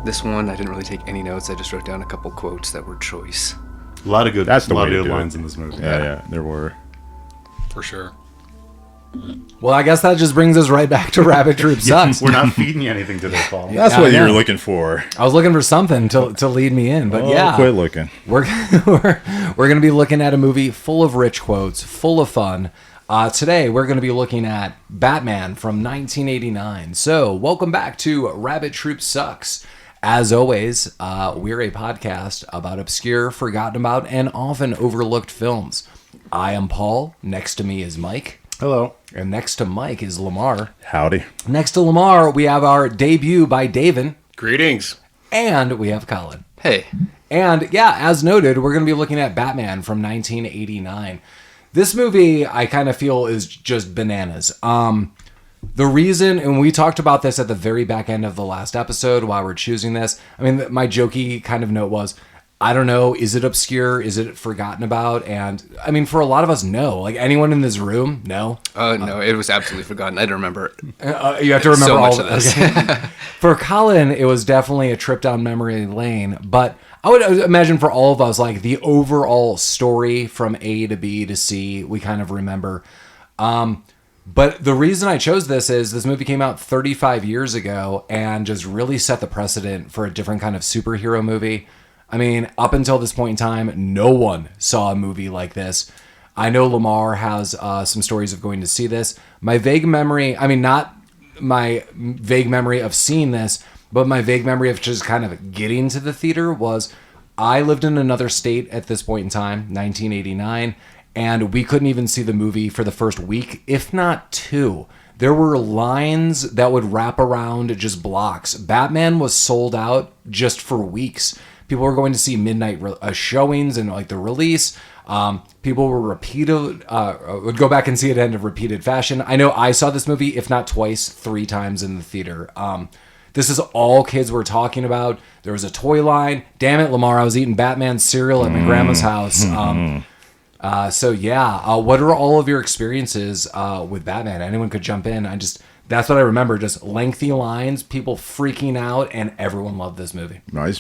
This one, I didn't really take any notes. I just wrote down a couple quotes that were choice. A lot of good, That's the lot way of to good do lines it. in this movie. Yeah, there were. For sure. Well, I guess that just brings us right back to Rabbit Troop Sucks. We're not feeding you anything today, Paul. That's Yeah, what I you were know. looking for. I was looking for something to lead me in, but Quit looking. we're going to be looking at a movie full of rich quotes, full of fun. Today, we're going to be looking at Batman from 1989. So, welcome back to Rabbit Troop Sucks. As always, we're a podcast about obscure, forgotten about, and often overlooked films. I am Paul. Next to me is Mike. Hello. And next to Mike is Lamar. Howdy. Next to Lamar, we have our debut by Davin. Greetings. And we have Collin. Hey, And yeah, as noted, we're going to be looking at Batman from 1989. This movie, I kind of feel, is just bananas. The reason, and we talked about this at the very back end of the last episode while we're choosing this. I mean, my jokey kind of note was, I don't know, is it obscure? Is it forgotten about? And I mean, for a lot of us, no. Like anyone in this room, no. no, it was absolutely forgotten. I don't remember You have to remember so all much of this. Okay. For Collin, it was definitely a trip down memory lane, but I would imagine for all of us, like the overall story from A to B to C, we kind of remember. But the reason I chose this is this movie came out 35 years ago and just really set the precedent for a different kind of superhero movie. I mean, up until this point in time, no one saw a movie like this. I know Lamar has some stories of going to see this. My vague memory, I mean, not my vague memory of seeing this, but my vague memory of just kind of getting to the theater was I lived in another state at this point in time, 1989, and we couldn't even see the movie for the first week, if not two. There were lines that would wrap around just blocks. Batman was sold out just for weeks. People were going to see midnight showings and like the release. People were would go back and see it in a repeated fashion. I know I saw this movie, if not twice, 3 times in the theater. This is all kids were talking about. There was a toy line. Damn it, Lamar, I was eating Batman cereal at my grandma's house. So yeah, what are all of your experiences with Batman? Anyone could jump in. That's what I remember. Just lengthy lines, people freaking out, and everyone loved this movie. My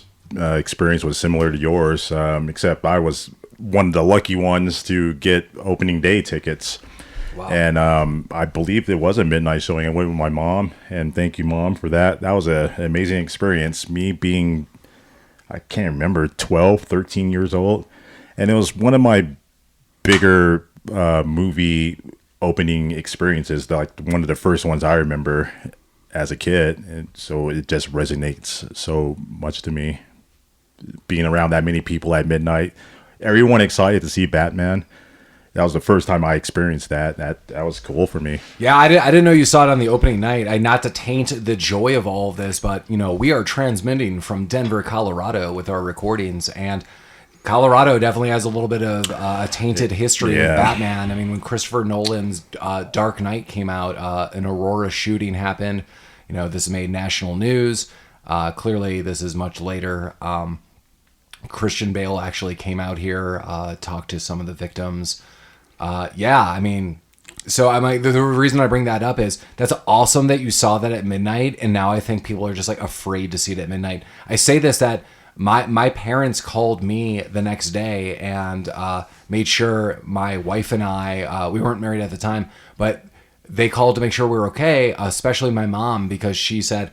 experience was similar to yours, except I was one of the lucky ones to get opening day tickets. Wow. And I believe it was a midnight showing. I went with my mom, and thank you, Mom, for that. That was an amazing experience. Me being, I can't remember, 12, 13 years old. And it was one of my bigger movie opening experiences, like one of the first ones I remember as a kid. And so it just resonates so much to me. Being around that many people at midnight, everyone excited to see Batman. That was the first time I experienced that. That was cool for me. Yeah, I didn't know you saw it on the opening night. Not to taint the joy of all of this, but we are transmitting from Denver, Colorado with our recordings, and Colorado definitely has a little bit of a tainted history with Batman. I mean, when Christopher Nolan's Dark Knight came out, an Aurora shooting happened. This made national news. Clearly, this is much later. Christian Bale actually came out here, talked to some of the victims. I mean, so I'm like, the reason I bring that up is that's awesome that you saw that at midnight, and now I think people are just like afraid to see it at midnight. I say this that my parents called me the next day and made sure my wife and I, we weren't married at the time, but they called to make sure we were okay, especially my mom, because she said,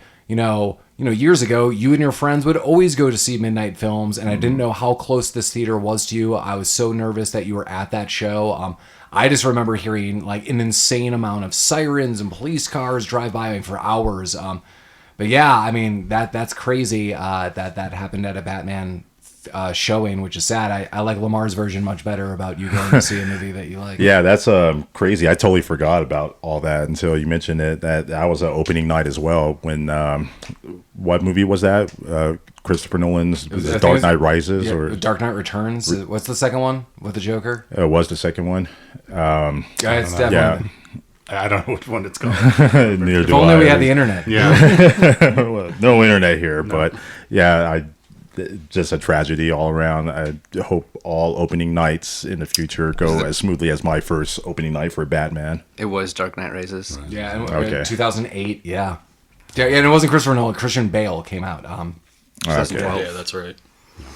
years ago, you and your friends would always go to see midnight films, and I didn't know how close this theater was to you. I was so nervous that you were at that show. I just remember hearing like an insane amount of sirens and police cars drive by for hours. But yeah, I mean, that's crazy that happened at a Batman showing, which is sad. I like Lamar's version much better about you going to see a movie that you like. Yeah, that's crazy. I totally forgot about all that until you mentioned it. That was an opening night as well. When what movie was that? Christopher Nolan's Dark Knight Rises or Dark Knight Returns? What's the second one with the Joker? It was the second one. It's definitely. I don't know which one it's called. Neither If do only I. we had the internet. Yeah. Well, no internet here, but yeah, just a tragedy all around. I hope all opening nights in the future go as smoothly as my first opening night for Batman. It was Dark Knight Rises. Yeah, Okay. 2008, yeah. Yeah, and it wasn't Christopher Nolan. Christian Bale came out. 2012. Yeah, that's right.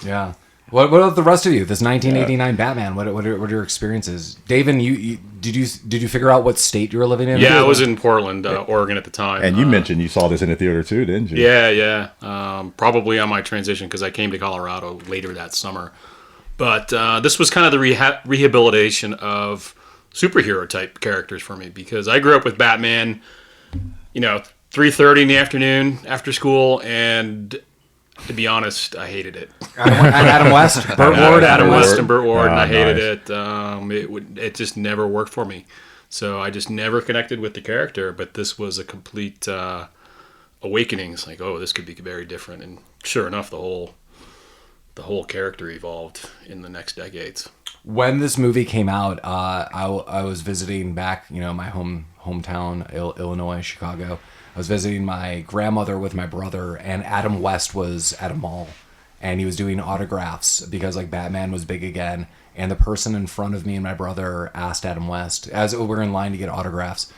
Yeah. What about the rest of you? This 1989 Batman. What are your experiences? Davin, did you figure out what state you were living in? Yeah, I was in Portland, Oregon at the time. And you mentioned you saw this in the theater too, didn't you? Yeah. Probably on my transition because I came to Colorado later that summer. But this was kind of the rehabilitation of superhero type characters for me because I grew up with Batman, 3:30 in the afternoon after school, and to be honest, I hated it. Adam West, Burt Ward, Adam West and Burt Ward, and I hated nice. it. It just never worked for me. So I just never connected with the character. But this was a complete awakening. It's like, oh, this could be very different. And sure enough, the whole character evolved in the next decades. When this movie came out, I was visiting back, my hometown, Illinois, Chicago. I was visiting my grandmother with my brother, and Adam West was at a mall, and he was doing autographs because Batman was big again. And the person in front of me and my brother asked Adam West, as we were in line to get autographs,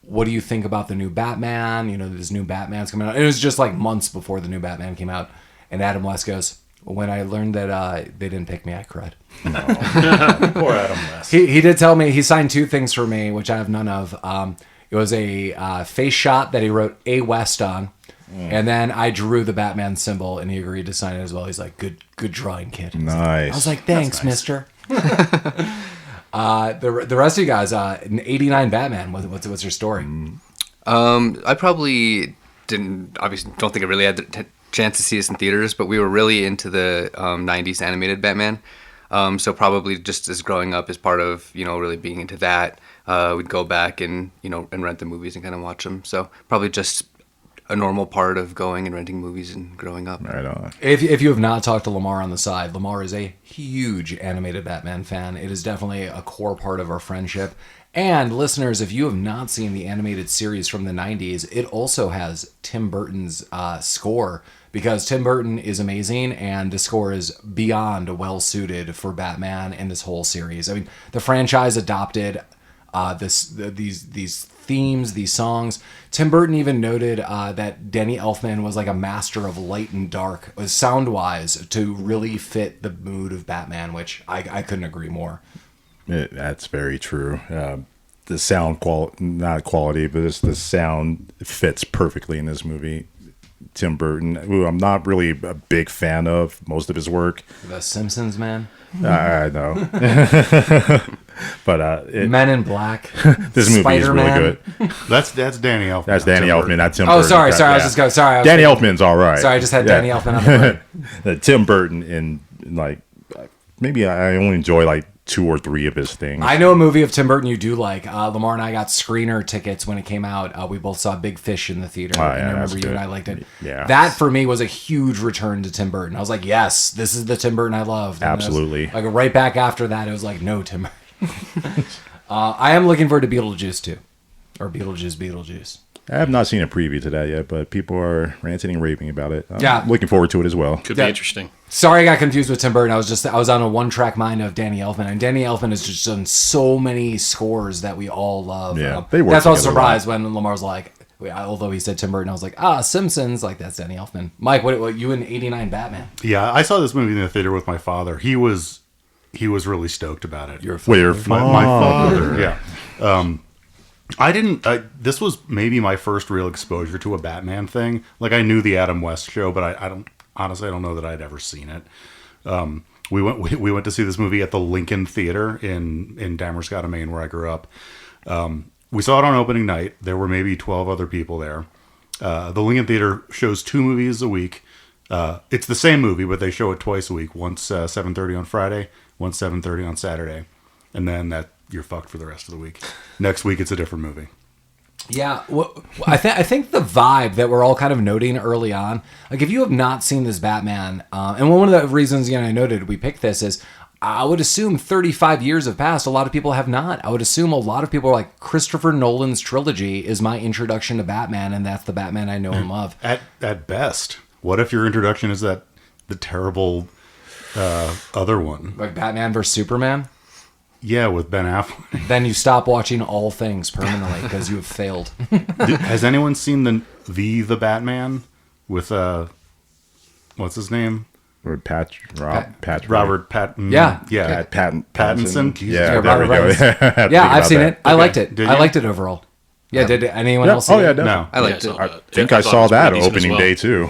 what do you think about the new Batman? This new Batman's coming out. And it was just months before the new Batman came out. And Adam West goes, when I learned that they didn't pick me, I cried. Poor Adam West. He did tell me, he signed 2 things for me, which I have none of. It was a face shot that he wrote A West on. And then I drew the Batman symbol, and he agreed to sign it as well. He's like, good drawing, kid. Nice. I was like, thanks, mister. The rest of you guys, in 89 Batman, what's your story? I probably obviously don't think I really had the chance to see this in theaters, but we were really into the 90s animated Batman. So probably just as growing up as part of, really being into that, we'd go back and, and rent the movies and kind of watch them. So probably just a normal part of going and renting movies and growing up. Right on. If you have not talked to Lamar on the side, Lamar is a huge animated Batman fan. It is definitely a core part of our friendship. And listeners, if you have not seen the animated series from the 90s, it also has Tim Burton's score, because Tim Burton is amazing and the score is beyond well suited for Batman and this whole series. I mean, the franchise adopted these themes, these songs. Tim Burton even noted that Danny Elfman was a master of light and dark, sound-wise, to really fit the mood of Batman, which I couldn't agree more. That's very true. The sound not quality, but the sound fits perfectly in this movie. Tim Burton, who I'm not really a big fan of most of his work. The Simpsons, man. I know. But Men in Black. This movie Spider-Man. is really good. That's Danny Elfman. That's Danny Elfman, not Tim Oh, Burton. sorry. I was just going. Sorry. Danny Elfman's all right. Sorry, I just had Danny Elfman on the brain. Tim Burton in maybe I only enjoy 2 or 3 of his things. I know a movie of Tim Burton you do like. Lamar and I got screener tickets when it came out. We both saw Big Fish in the theater. Oh, And yeah, I that's remember you good. and I liked it. Yeah. That for me was a huge return to Tim Burton. I was like, yes, this is the Tim Burton I loved. And Absolutely. it was, right back after that, it was like, no, Tim Burton. I am looking forward to Beetlejuice too. Or Beetlejuice. I have not seen a preview to that yet, but people are ranting and raving about it. I'm Yeah. looking forward to it as well. Could be interesting. Sorry, I got confused with Tim Burton. I was on a one-track mind of Danny Elfman, and Danny Elfman has just done so many scores that we all love. Yeah, they work that's why I was together surprised when Lamar was like, although he said Tim Burton, I was like, Simpsons, that's Danny Elfman. Mike, what you in '89 Batman? Yeah, I saw this movie in the theater with my father. He was really stoked about it. With your my father, yeah. I didn't. This was maybe my first real exposure to a Batman thing. I knew the Adam West show, but I don't know that I'd ever seen it. We went to see this movie at the Lincoln Theater in Damerscott, Maine, where I grew up. We saw it on opening night. There were maybe 12 other people there. The Lincoln Theater shows 2 movies a week. It's the same movie, but they show it twice a week. Once 7:30 on Friday, once 7:30 on Saturday, and then you're fucked for the rest of the week. Next week, it's a different movie. Yeah, well, I think the vibe that we're all kind of noting early on, if you have not seen this Batman, and one of the reasons I noted we picked this is, I would assume 35 years have passed. A lot of people have not. I would assume a lot of people are like, Christopher Nolan's trilogy is my introduction to Batman, and that's the Batman I know and love. At best, what if your introduction is the terrible other one? Like Batman vs. Superman? Yeah, with Ben Affleck. Then you stop watching all things permanently because you have failed. Has anyone seen the Batman with what's his name? Or Robert Patton. Yeah. Pattinson. Jesus. Yeah, there Robert we go. Pattinson. Yeah, I've seen it. I liked it. Did I you? liked it overall. Yeah, did anyone else see Oh, yeah, it? definitely. No. I liked Yeah, it. I I think I thought it saw was that pretty decent as opening well. day too,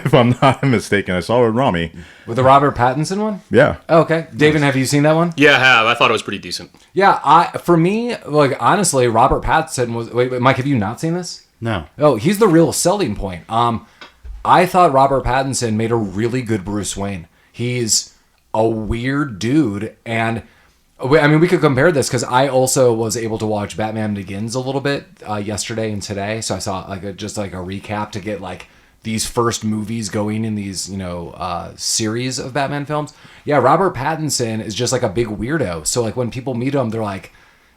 if I'm not mistaken. I saw it with Rami. With the Robert Pattinson one? Yeah. Oh, okay. David, have you seen that one? Yeah, I have. I thought it was pretty decent. Yeah, for me, like honestly, Robert Pattinson was. Wait, Mike, have you not seen this? No. Oh, he's the real selling point. I thought Robert Pattinson made a really good Bruce Wayne. He's a weird dude, and I mean, we could compare this because I also was able to watch Batman Begins a little bit yesterday and today, so I saw just a recap to get like these first movies going in these series of Batman films. Yeah, Robert Pattinson is just like a big weirdo. So like when people meet him, they're like,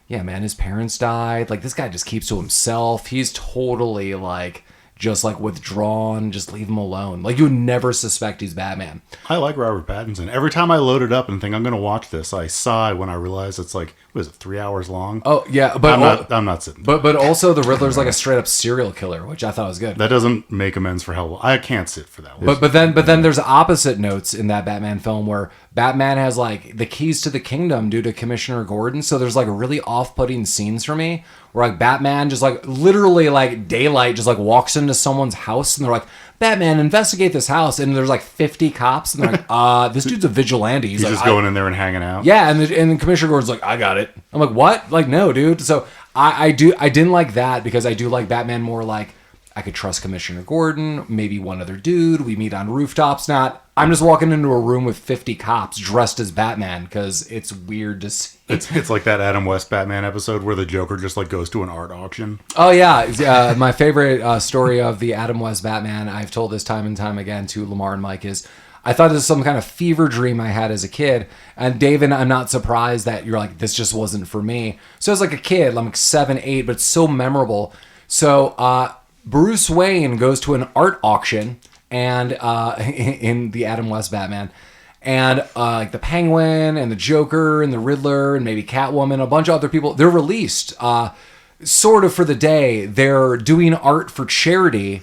"Yeah, man, his parents died. Like this guy just keeps to himself. He's totally like." Just like withdrawn, just leave him alone. Like you would never suspect he's Batman. I like Robert Pattinson. Every time I load it up and think I'm going to watch this, I sigh when I realize it's like, what is it, 3 hours long? Oh yeah, but I'm not sitting there. but also the Riddler's like a straight up serial killer, which I thought was good. That doesn't make amends for how I can't sit for that one. But then there's opposite notes in that Batman film where Batman has like the keys to the kingdom due to Commissioner Gordon. So there's like really off-putting scenes for me where like Batman just like literally like daylight just like walks into someone's house and they're like, Batman, investigate this house, and there's like 50 cops and they're like, this dude's a vigilante. He's like, just going in there and hanging out. Yeah, and Commissioner Gordon's like, I got it. I'm like, what? Like, no, dude. So I didn't like that because I do like Batman more like I could trust Commissioner Gordon, maybe one other dude. We meet on rooftops. Not, I'm just walking into a room with 50 cops dressed as Batman because it's weird to see. It's like that Adam West Batman episode where the Joker just like goes to an art auction. Oh yeah, my favorite story of the Adam West Batman, I've told this time and time again to Lamar and Mike, is I thought this was some kind of fever dream I had as a kid. And Davin, I'm not surprised that you're like, this just wasn't for me. So as like a kid, I'm like 7, 8, but it's so memorable. So Bruce Wayne goes to an art auction and in the Adam West Batman. And like the Penguin and the Joker and the Riddler and maybe Catwoman, a bunch of other people, they're released sort of for the day. They're doing art for charity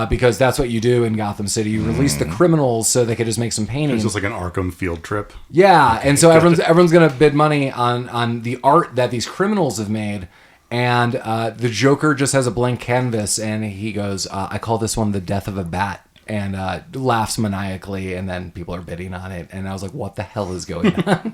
because that's what you do in Gotham City. You release the criminals so they could just make some paintings. It's just like an Arkham field trip. Yeah, and so everyone's gonna bid money on the art that these criminals have made. And the Joker just has a blank canvas and he goes, I call this one the death of a bat. And laughs maniacally, and then people are bidding on it. And I was like, what the hell is going on?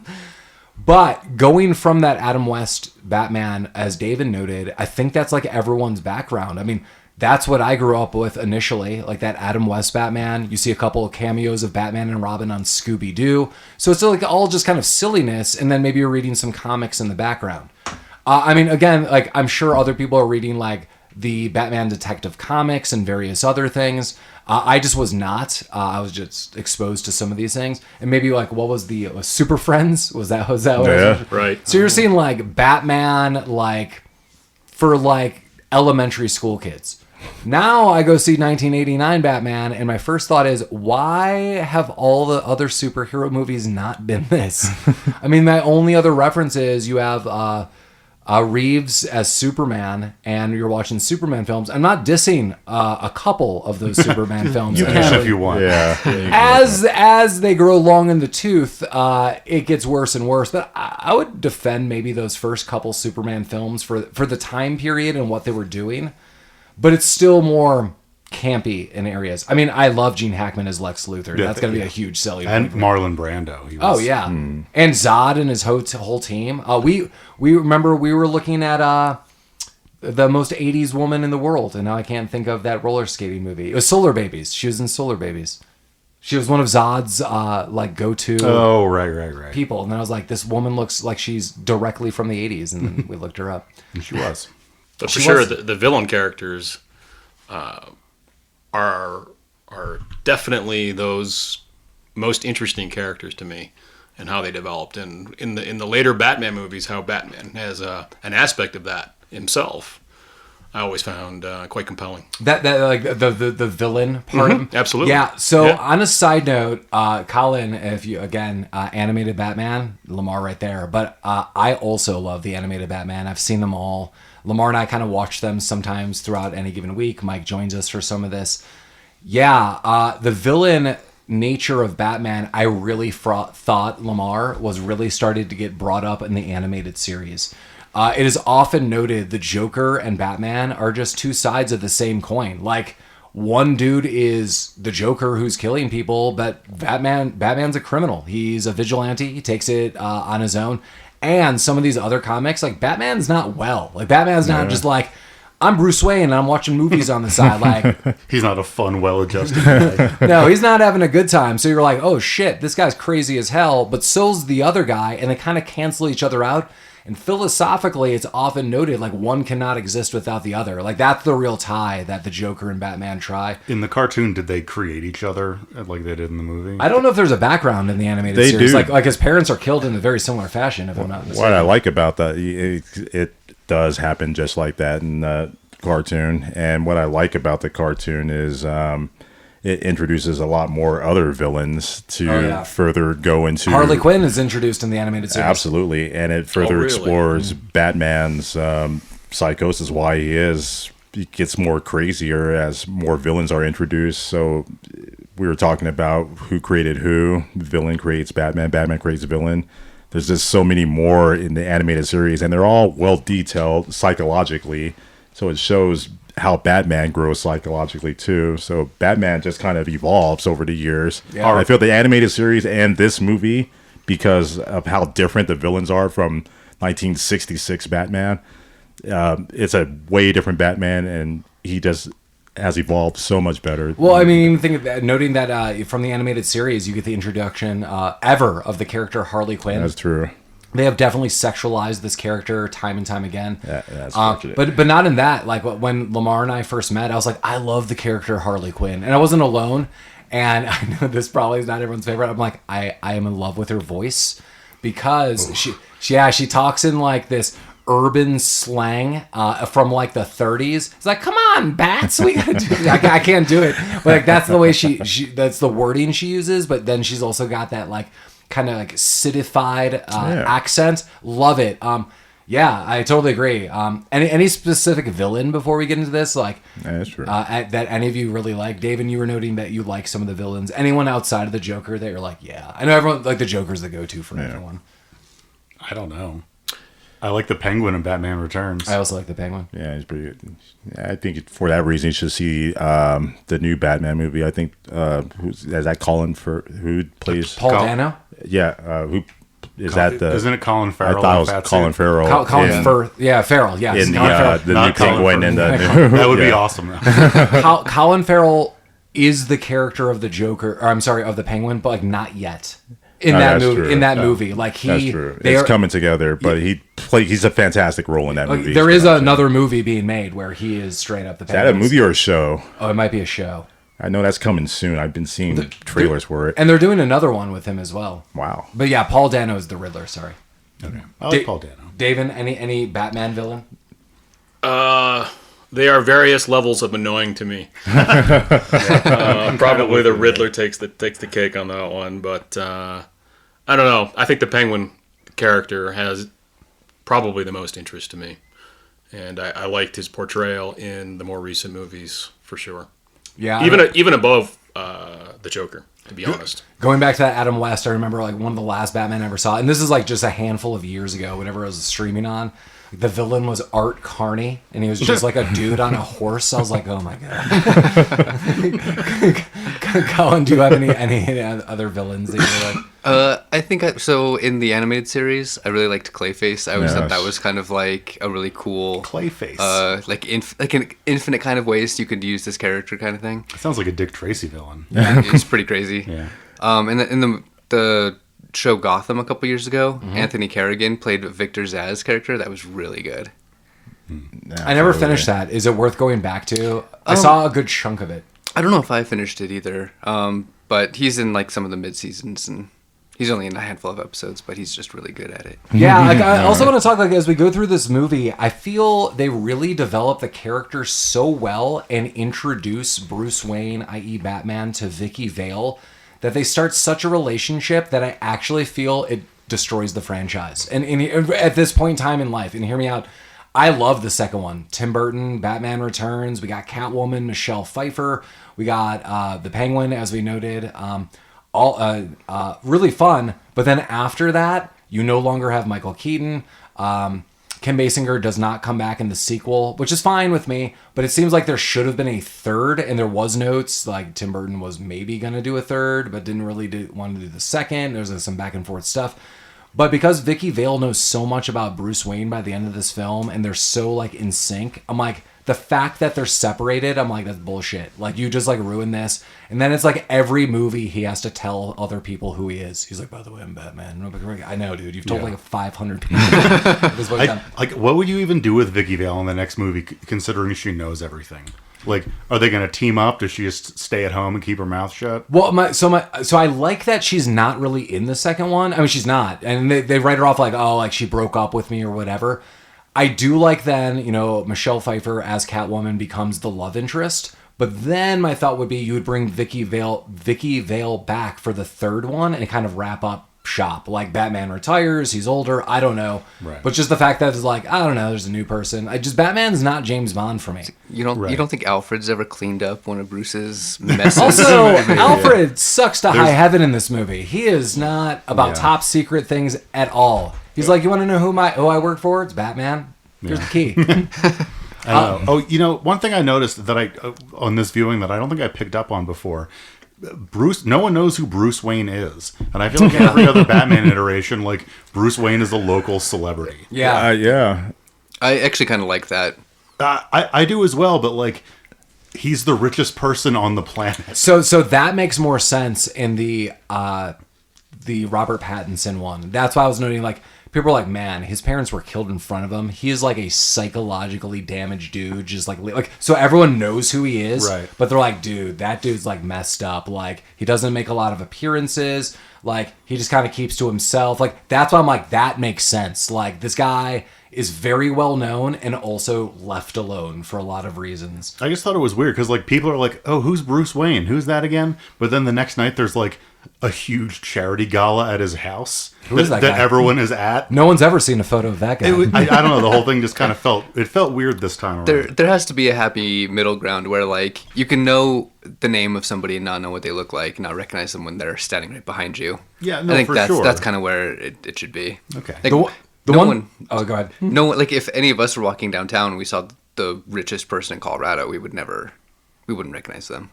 But going from that Adam West Batman, as David noted, I think that's like everyone's background. I mean, that's what I grew up with initially, like that Adam West Batman. You see a couple of cameos of Batman and Robin on Scooby-Doo. So it's like all just kind of silliness, and then maybe you're reading some comics in the background. I mean, again, like I'm sure other people are reading like the Batman Detective Comics and various other things. I just was not. I was just exposed to some of these things, and maybe like what was the Super Friends? Was that what it was? Right. So you're seeing like Batman like for like elementary school kids. Now I go see 1989 Batman, and my first thought is, why have all the other superhero movies not been this? I mean, my only other reference is you have Reeves as Superman, and you're watching Superman films. I'm not dissing a couple of those Superman films. You can if you want. Yeah. As they grow long in the tooth, it gets worse and worse. But I would defend maybe those first couple Superman films for the time period and what they were doing. But it's still more campy in areas. I mean, I love Gene Hackman as Lex Luthor. That's going to be a huge selling And point. Marlon Brando. He Oh was, yeah, and Zod and his whole team. We remember we were looking at the most 80s woman in the world, and now I can't think of that roller skating movie. It was Solar Babies. She was in Solar Babies. She was one of Zod's like go-to Oh, right. people, and then I was like, this woman looks like she's directly from the 80s, and then we looked her up. And she was. But for She sure, was- the villain characters are definitely those most interesting characters to me, and how they developed. And in the later Batman movies, how Batman has an aspect of that himself, I always found quite compelling. That like the villain part of him. Absolutely. Yeah. So Yeah. on a side note, Collin, if you again animated Batman, Lamar right there. But I also love the animated Batman. I've seen them all. Lamar and I kind of watch them sometimes throughout any given week. Mike joins us for some of this. Yeah, the villain nature of Batman, I really thought Lamar was really started to get brought up in the animated series. It is often noted the Joker and Batman are just two sides of the same coin. Like, one dude is the Joker who's killing people, but Batman's a criminal. He's a vigilante. He takes it on his own. And some of these other comics, like, Batman's not well. Like, Batman's not just like, I'm Bruce Wayne and I'm watching movies on the side. Like, He's not a fun, well-adjusted guy. no, he's not having a good time. So you're like, oh shit, this guy's crazy as hell, but so's the other guy, and they kind of cancel each other out. And philosophically, it's often noted like one cannot exist without the other. Like, that's the real tie that the Joker and Batman try. In the cartoon, did they create each other like they did in the movie? I don't know if there's a background in the animated They series. do. Like his parents are killed in a very similar fashion, if I'm not mistaken. What I like about that, it does happen just like that in the cartoon. And what I like about the cartoon is it introduces a lot more other villains to further go into. Harley Quinn is introduced in the animated series. Absolutely. And it further really? explores Batman's psychosis, why he gets more crazier as more villains are introduced. So we were talking about who created who. The villain creates Batman. Batman creates a villain. There's just so many more in the animated series, and they're all well detailed psychologically. So it shows how Batman grows psychologically too. So Batman just kind of evolves over the years. Yeah. I feel the animated series and this movie, because of how different the villains are from 1966 Batman, it's a way different Batman, and he just has evolved so much better. Well, I mean, even think of that, noting that from the animated series, you get the introduction ever of the character Harley Quinn. That's true. They have definitely sexualized this character time and time again. Yeah, that's fortunate. But not in that. Like, when Lamar and I first met, I was like, I love the character Harley Quinn. And I wasn't alone. And I know this probably is not everyone's favorite. I'm like, I am in love with her voice because she talks in like this urban slang from like the 30s. It's like, come on, bats, we gotta do it. I can't do it. But like, that's the way she that's the wording she uses. But then she's also got that like kind of like citified accent. Love it. Yeah, I totally agree. Any specific villain before we get into this, like That's true. that any of you really like? Davin, you were noting that you like some of the villains. Anyone outside of the Joker that you're like, yeah, I know everyone like the Joker's the go-to for everyone. I don't know. I like the Penguin in Batman Returns. I also like the Penguin. Yeah, he's pretty good. I think for that reason, you should see the new Batman movie. I think is that Collin who plays Paul Dano. Yeah, who is that? Isn't it Colin Farrell? I thought it was in Colin Fatsuit? Farrell. Farrell. Yes, in Colin Farrell. the new Not Colin Penguin and the That would be awesome. Colin Farrell is the character of the Joker, or I'm sorry, of the Penguin, but like not yet. In that movie, true. movie, like That's true. It's coming together, but he's a fantastic role in that movie. There is another movie being made where he is straight up the Penguin. Is that a movie or a show? Oh, it might be a show. I know that's coming soon. I've been seeing trailers for it. And they're doing another one with him as well. Wow. But yeah, Paul Dano is the Riddler. Sorry. Okay. I like Paul Dano. Davin, any Batman villain? They are various levels of annoying to me. Probably the Riddler takes the cake on that one, but I don't know. I think the Penguin character has probably the most interest to me, and I liked his portrayal in the more recent movies for sure. Yeah, even above the Joker, to be honest. Going back to that Adam West, I remember like one of the last Batman I ever saw, and this is like just a handful of years ago, whenever I was streaming on. The villain was Art Carney, and he was just like a dude on a horse. I was like, oh my god. Collin, do you have any other villains that you like? I think so. In the animated series, I really liked Clayface. I always thought that was kind of like a really cool Clayface. like an infinite kind of ways you could use this character kind of thing. It sounds like a Dick Tracy villain. Yeah, it's pretty crazy. Yeah. In the show Gotham a couple years ago, Anthony Carrigan played Victor Zsasz character. That was really good. I never finished that. Is it worth going back to? I saw a good chunk of it. I don't know if I finished it either. But he's in like some of the mid seasons, and he's only in a handful of episodes, but he's just really good at it. Yeah, like, I also want to talk, like, as we go through this movie, I feel they really develop the character so well and introduce Bruce Wayne, i.e. Batman, to Vicki Vale, that they start such a relationship that I actually feel it destroys the franchise. And at this point in time in life, and hear me out, I love the second one. Tim Burton, Batman Returns. We got Catwoman, Michelle Pfeiffer. We got the Penguin, as we noted. All really fun. But then after that, you no longer have Michael Keaton. Kim Basinger does not come back in the sequel, which is fine with me, but it seems like there should have been a third, and there was notes, like Tim Burton was maybe going to do a third, but didn't really want to do the second. There's some back and forth stuff. But because Vicki Vale knows so much about Bruce Wayne by the end of this film, and they're so, like, in sync, I'm like, the fact that they're separated, I'm like, that's bullshit. Like, you just, like, ruined this. And then it's like every movie he has to tell other people who he is. He's like, by the way, I'm Batman. I know, dude. You've told like 500 people. Like, what would you even do with Vicki Vale in the next movie, considering she knows everything? Like, are they going to team up? Does she just stay at home and keep her mouth shut? Well, so I like that she's not really in the second one. I mean, she's not. And they write her off like, oh, like she broke up with me or whatever. I do like then, Michelle Pfeiffer as Catwoman becomes the love interest. But then my thought would be you would bring Vicki Vale back for the third one and kind of wrap up shop. Like Batman retires, he's older, I don't know. Right. But just the fact that it's like, I don't know, there's a new person. Batman's not James Bond for me. You don't think Alfred's ever cleaned up one of Bruce's messes? Also, Alfred sucks to high heaven in this movie. He is not about top secret things at all. He's like, you want to know who I work for? It's Batman. Here's the key. One thing I noticed that on this viewing that I don't think I picked up on before, no one knows who Bruce Wayne is, and I feel like in every other Batman iteration, like Bruce Wayne is a local celebrity. Yeah. I actually kind of like that. I do as well, but like he's the richest person on the planet. So that makes more sense in the Robert Pattinson one. That's why I was noting, like, people are like, man, his parents were killed in front of him. He is like a psychologically damaged dude, just like so everyone knows who he is, right? But they're like, dude, that dude's like messed up. Like, he doesn't make a lot of appearances. Like, he just kind of keeps to himself. Like, that's why I'm like, that makes sense. Like, this guy is very well known and also left alone for a lot of reasons. I just thought it was weird because like people are like, oh, who's Bruce Wayne? Who's that again? But then the next night there's like a huge charity gala at his house that everyone is at. No one's ever seen a photo of that guy. I don't know. The whole thing just kind of felt weird this time around. There has to be a happy middle ground where like you can know the name of somebody and not know what they look like, not recognize them when they're standing right behind you. Yeah, no, I think for sure. That's kind of where it should be. Okay. Like, Oh, go ahead. No one, like if any of us were walking downtown and we saw the richest person in Colorado, we wouldn't recognize them.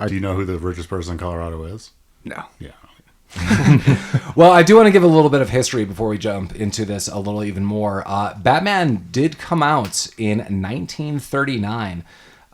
Do you know who the richest person in Colorado is? No. Yeah. Well, I do want to give a little bit of history before we jump into this a little even more. Batman did come out in 1939.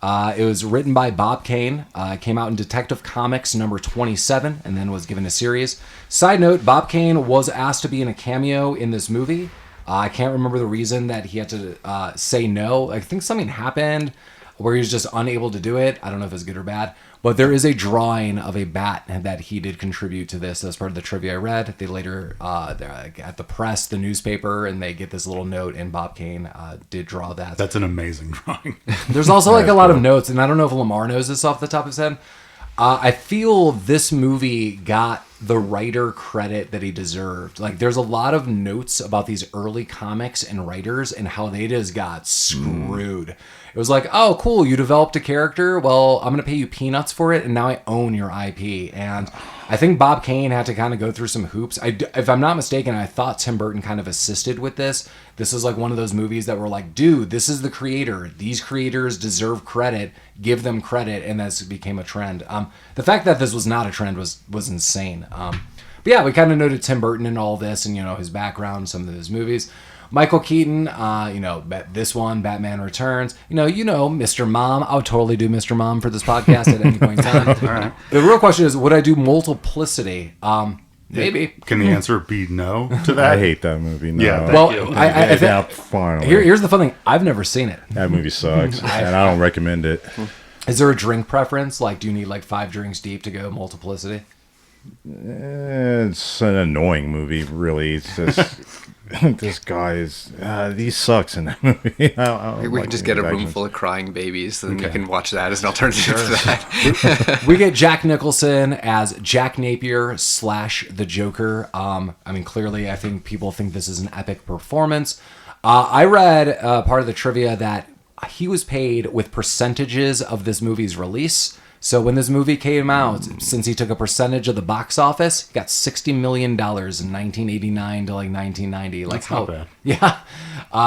It was written by Bob Kane. It came out in Detective Comics number 27 and then was given a series. Side note, Bob Kane was asked to be in a cameo in this movie. I can't remember the reason that he had to say no. I think something happened where he was just unable to do it. I don't know if it's good or bad. But there is a drawing of a bat that he did contribute to this as part of the trivia I read. They later, at the press, the newspaper, and they get this little note, and Bob Kane did draw that. That's an amazing drawing. There's also like a lot of notes, and I don't know if Lamar knows this off the top of his head. I feel this movie got the writer credit that he deserved. Like, there's a lot of notes about these early comics and writers and how they just got screwed. It was like, oh, cool, you developed a character. Well, I'm going to pay you peanuts for it, and now I own your IP. And I think Bob Kane had to kind of go through some hoops. If I'm not mistaken, I thought Tim Burton kind of assisted with this. This is like one of those movies that were like, dude, this is the creator. These creators deserve credit. Give them credit. And this became a trend. The fact that this was not a trend was insane. But yeah, we kind of noted Tim Burton in all this and, his background, some of his movies. Michael Keaton, this one, Batman Returns. Mr. Mom. I would totally do Mr. Mom for this podcast at any point in time. All right. The real question is, would I do Multiplicity? Maybe. Can the answer be no to that? I hate that movie. No. Yeah. Well, I think finally. Here's the fun thing. I've never seen it. That movie sucks, and I don't recommend it. Is there a drink preference? Like, do you need like 5 drinks deep to go Multiplicity? It's an annoying movie, really. It's just this guy is he sucks in that movie. We can just get a room full of crying babies, and then you can watch that as an alternative to that. We get Jack Nicholson as Jack Napier / the Joker. Clearly, I think people think this is an epic performance. I read part of the trivia that he was paid with percentages of this movie's release. So when this movie came out, since he took a percentage of the box office, he got $60 million in 1989 to like 1990. Like That's not bad. Yeah,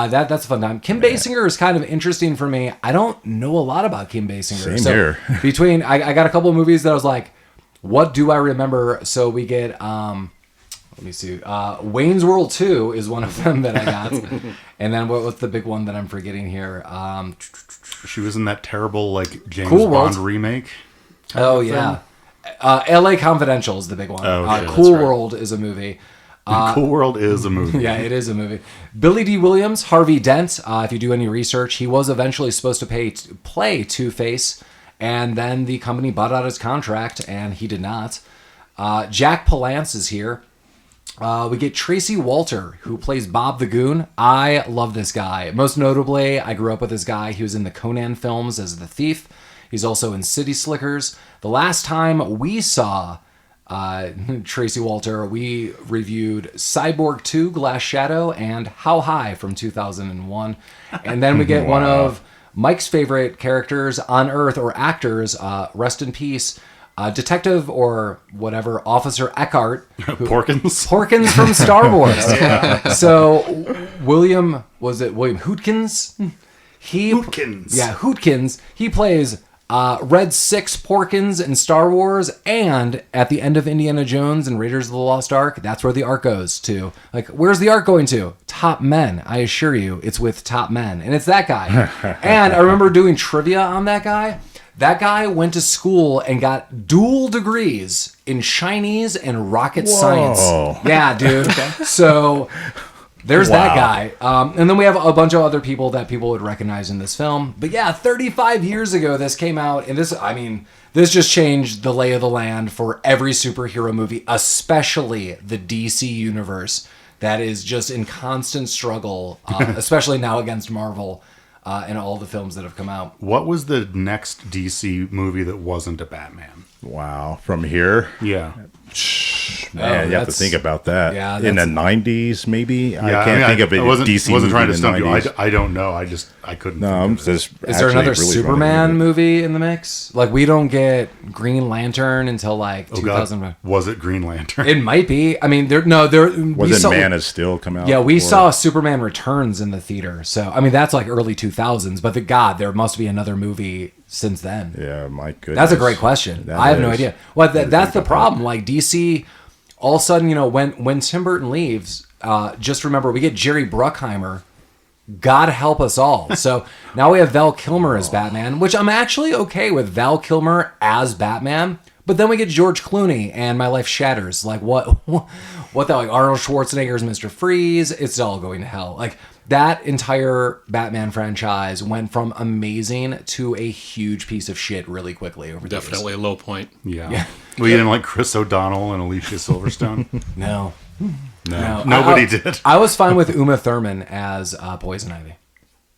that's a fun time. Kim Basinger is kind of interesting for me. I don't know a lot about Kim Basinger. Same here. Between I got a couple of movies that I was like, what do I remember? So we get let me see. Wayne's World 2 is one of them that I got. And then what's the big one that I'm forgetting here? She was in that terrible like James Cool Bond World. remake. Oh yeah. LA Confidential is the big one. Oh, shit, Cool that's right. World is a movie. Cool World is a movie. Yeah, it is a movie. Billy D. Williams, Harvey Dent. If you do any research, he was eventually supposed to play Two-Face, and then the company bought out his contract, and he did not. Jack Palance is here. We get Tracy Walter, who plays Bob the Goon. I love this guy. Most notably, I grew up with this guy. He was in the Conan films as the thief. He's also in City Slickers. The last time we saw Tracy Walter, we reviewed Cyborg 2, Glass Shadow, and How High from 2001. And then we get one of Mike's favorite characters on Earth, or actors, rest in peace, Detective or whatever, Officer Eckhart. Porkins from Star Wars. So William Hootkins? Hootkins. Yeah, Hootkins. He plays Red Six Porkins in Star Wars, and at the end of Indiana Jones and Raiders of the Lost Ark, that's where the arc goes to. Like, where's the arc going to? Top men. I assure you, it's with top men. And it's that guy. And I remember doing trivia on that guy. That guy went to school and got dual degrees in Chinese and rocket science. Yeah, dude. So there's that guy. And then we have a bunch of other people that people would recognize in this film. But yeah, 35 years ago this came out. And this just changed the lay of the land for every superhero movie, especially the DC universe that is just in constant struggle, especially now against Marvel. And all the films that have come out. What was the next DC movie that wasn't a Batman? Wow. From here? Yeah. Man, you have to think about that. Yeah, in the 90s, maybe? Yeah, I can't think of it. I wasn't DC trying to movie in the stump you. 90s. I don't know. I couldn't. No, think I'm of it. just. Is there another Superman movie in the mix? Like, we don't get Green Lantern until like 2000. God. Was it Green Lantern? It might be. I mean, there. Was it Man of Steel come out? Yeah, we before? saw Superman Returns in the theater. So I mean, that's like early 2000s. But there must be another movie since then. Yeah, my goodness. That's a great question. I have no idea. Well, that's the problem. Like DC, all of a sudden, when Tim Burton leaves, just remember we get Jerry Bruckheimer. God help us all. So now we have Val Kilmer as Batman, which I'm actually okay with Val Kilmer as Batman. But then we get George Clooney, and my life shatters. Like what the like Arnold Schwarzenegger's Mr. Freeze? It's all going to hell. Like that entire Batman franchise went from amazing to a huge piece of shit really quickly over the years. Definitely a low point. Yeah. Well, you didn't like Chris O'Donnell and Alicia Silverstone? No. Nobody did. I was fine with Uma Thurman as Poison Ivy.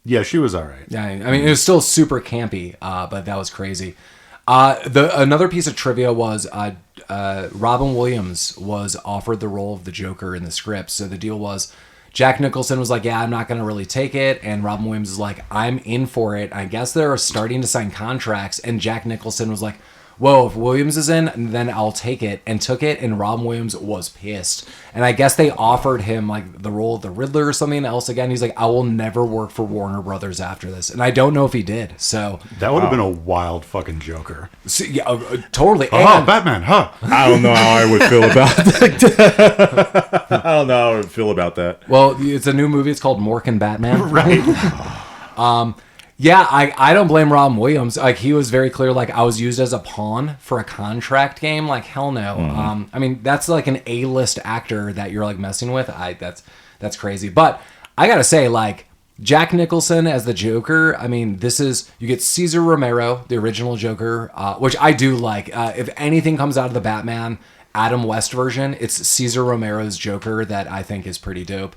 Yeah, she was all right. Yeah, I mean, it was still super campy, but that was crazy. Another piece of trivia was Robin Williams was offered the role of the Joker in the script. So the deal was Jack Nicholson was like, yeah, I'm not going to really take it. And Robin Williams is like, I'm in for it. I guess they're starting to sign contracts. And Jack Nicholson was like, whoa, if Williams is in, then I'll take it. And took it, and Robin Williams was pissed. And I guess they offered him like the role of the Riddler or something else again. He's like, I will never work for Warner Brothers after this. And I don't know if he did. So that would have been a wild fucking Joker. So, yeah, totally. Oh, Batman, huh? I don't know how I would feel about that. I don't know how I would feel about that. Well, it's a new movie. It's called Mork and Batman. Right. Yeah, I don't blame Robin Williams. Like, he was very clear, like, I was used as a pawn for a contract game. Like, hell no. I mean, that's like an A-list actor that you're like messing with. That's crazy. But I gotta say, like, Jack Nicholson as the Joker, I mean, you get Cesar Romero, the original Joker, which I do like. If anything comes out of the Batman Adam West version, it's Cesar Romero's Joker that I think is pretty dope.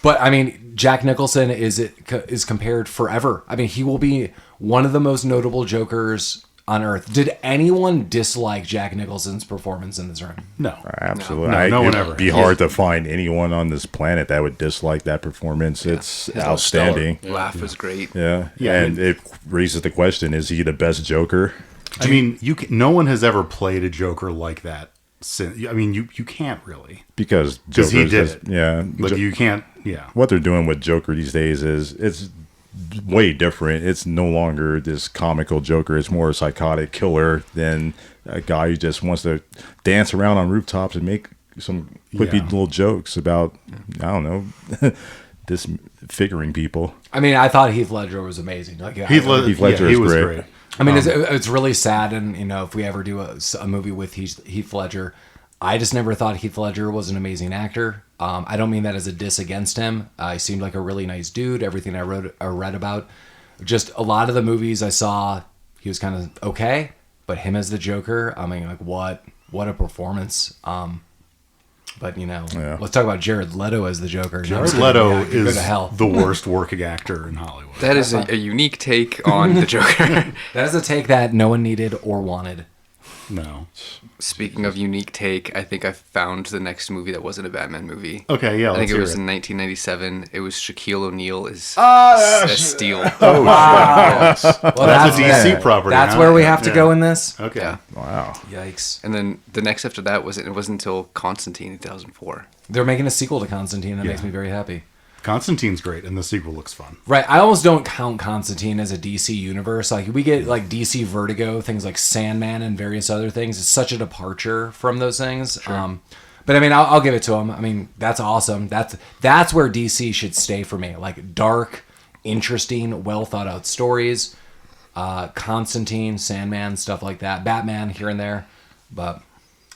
But I mean, Jack Nicholson is compared forever. I mean, he will be one of the most notable Jokers on earth. Did anyone dislike Jack Nicholson's performance in this room? No. Absolutely. No one It'd ever be has. hard to find anyone on this planet that would dislike that performance. It's outstanding. Laugh was great. Yeah. Yeah, And it raises the question, is he the best Joker? I mean, no one has ever played a Joker like that. I mean, you can't really. Because Because he Joker's did just- it. Yeah. Like, you can't, yeah. What they're doing with Joker these days is it's way different. It's no longer this comical Joker. It's more a psychotic killer than a guy who just wants to dance around on rooftops and make some quippy Yeah. little jokes about, I don't know, disfiguring people. I mean, I thought Heath Ledger was amazing. Like, Heath Ledger is was great. great. I mean, it's really sad, and if we ever do a movie with Heath Ledger, I just never thought Heath Ledger was an amazing actor. I don't mean that as a diss against him. He seemed like a really nice dude. Everything I read about, just a lot of the movies I saw, he was kind of okay. But him as the Joker, I mean, like what a performance. But let's talk about Jared Leto as the Joker. Jared Leto Yeah, go is to hell. the worst working actor in Hollywood. That is a unique take on the Joker. That is a take that no one needed or wanted. No. Speaking of unique take, I think I found the next movie that wasn't a Batman movie. Okay, yeah, I think let's it hear was it. in 1997. It was Shaquille O'Neal as Steel. Oh, wow. Well, That's a DC property. That's huh? where we have to Yeah. go in this. Okay. Yeah. Wow. Yikes. And then the next after that it wasn't until Constantine in 2004. They're making a sequel to Constantine. That makes me very happy. Constantine's great, and the sequel looks fun. Right. I almost don't count Constantine as a DC universe. Like, we get like DC Vertigo, things like Sandman and various other things. It's such a departure from those things. But I mean, I'll give it to him. I mean, that's awesome. That's where DC should stay for me. Like, dark, interesting, well thought out stories. Constantine, Sandman, stuff like that. Batman here and there. But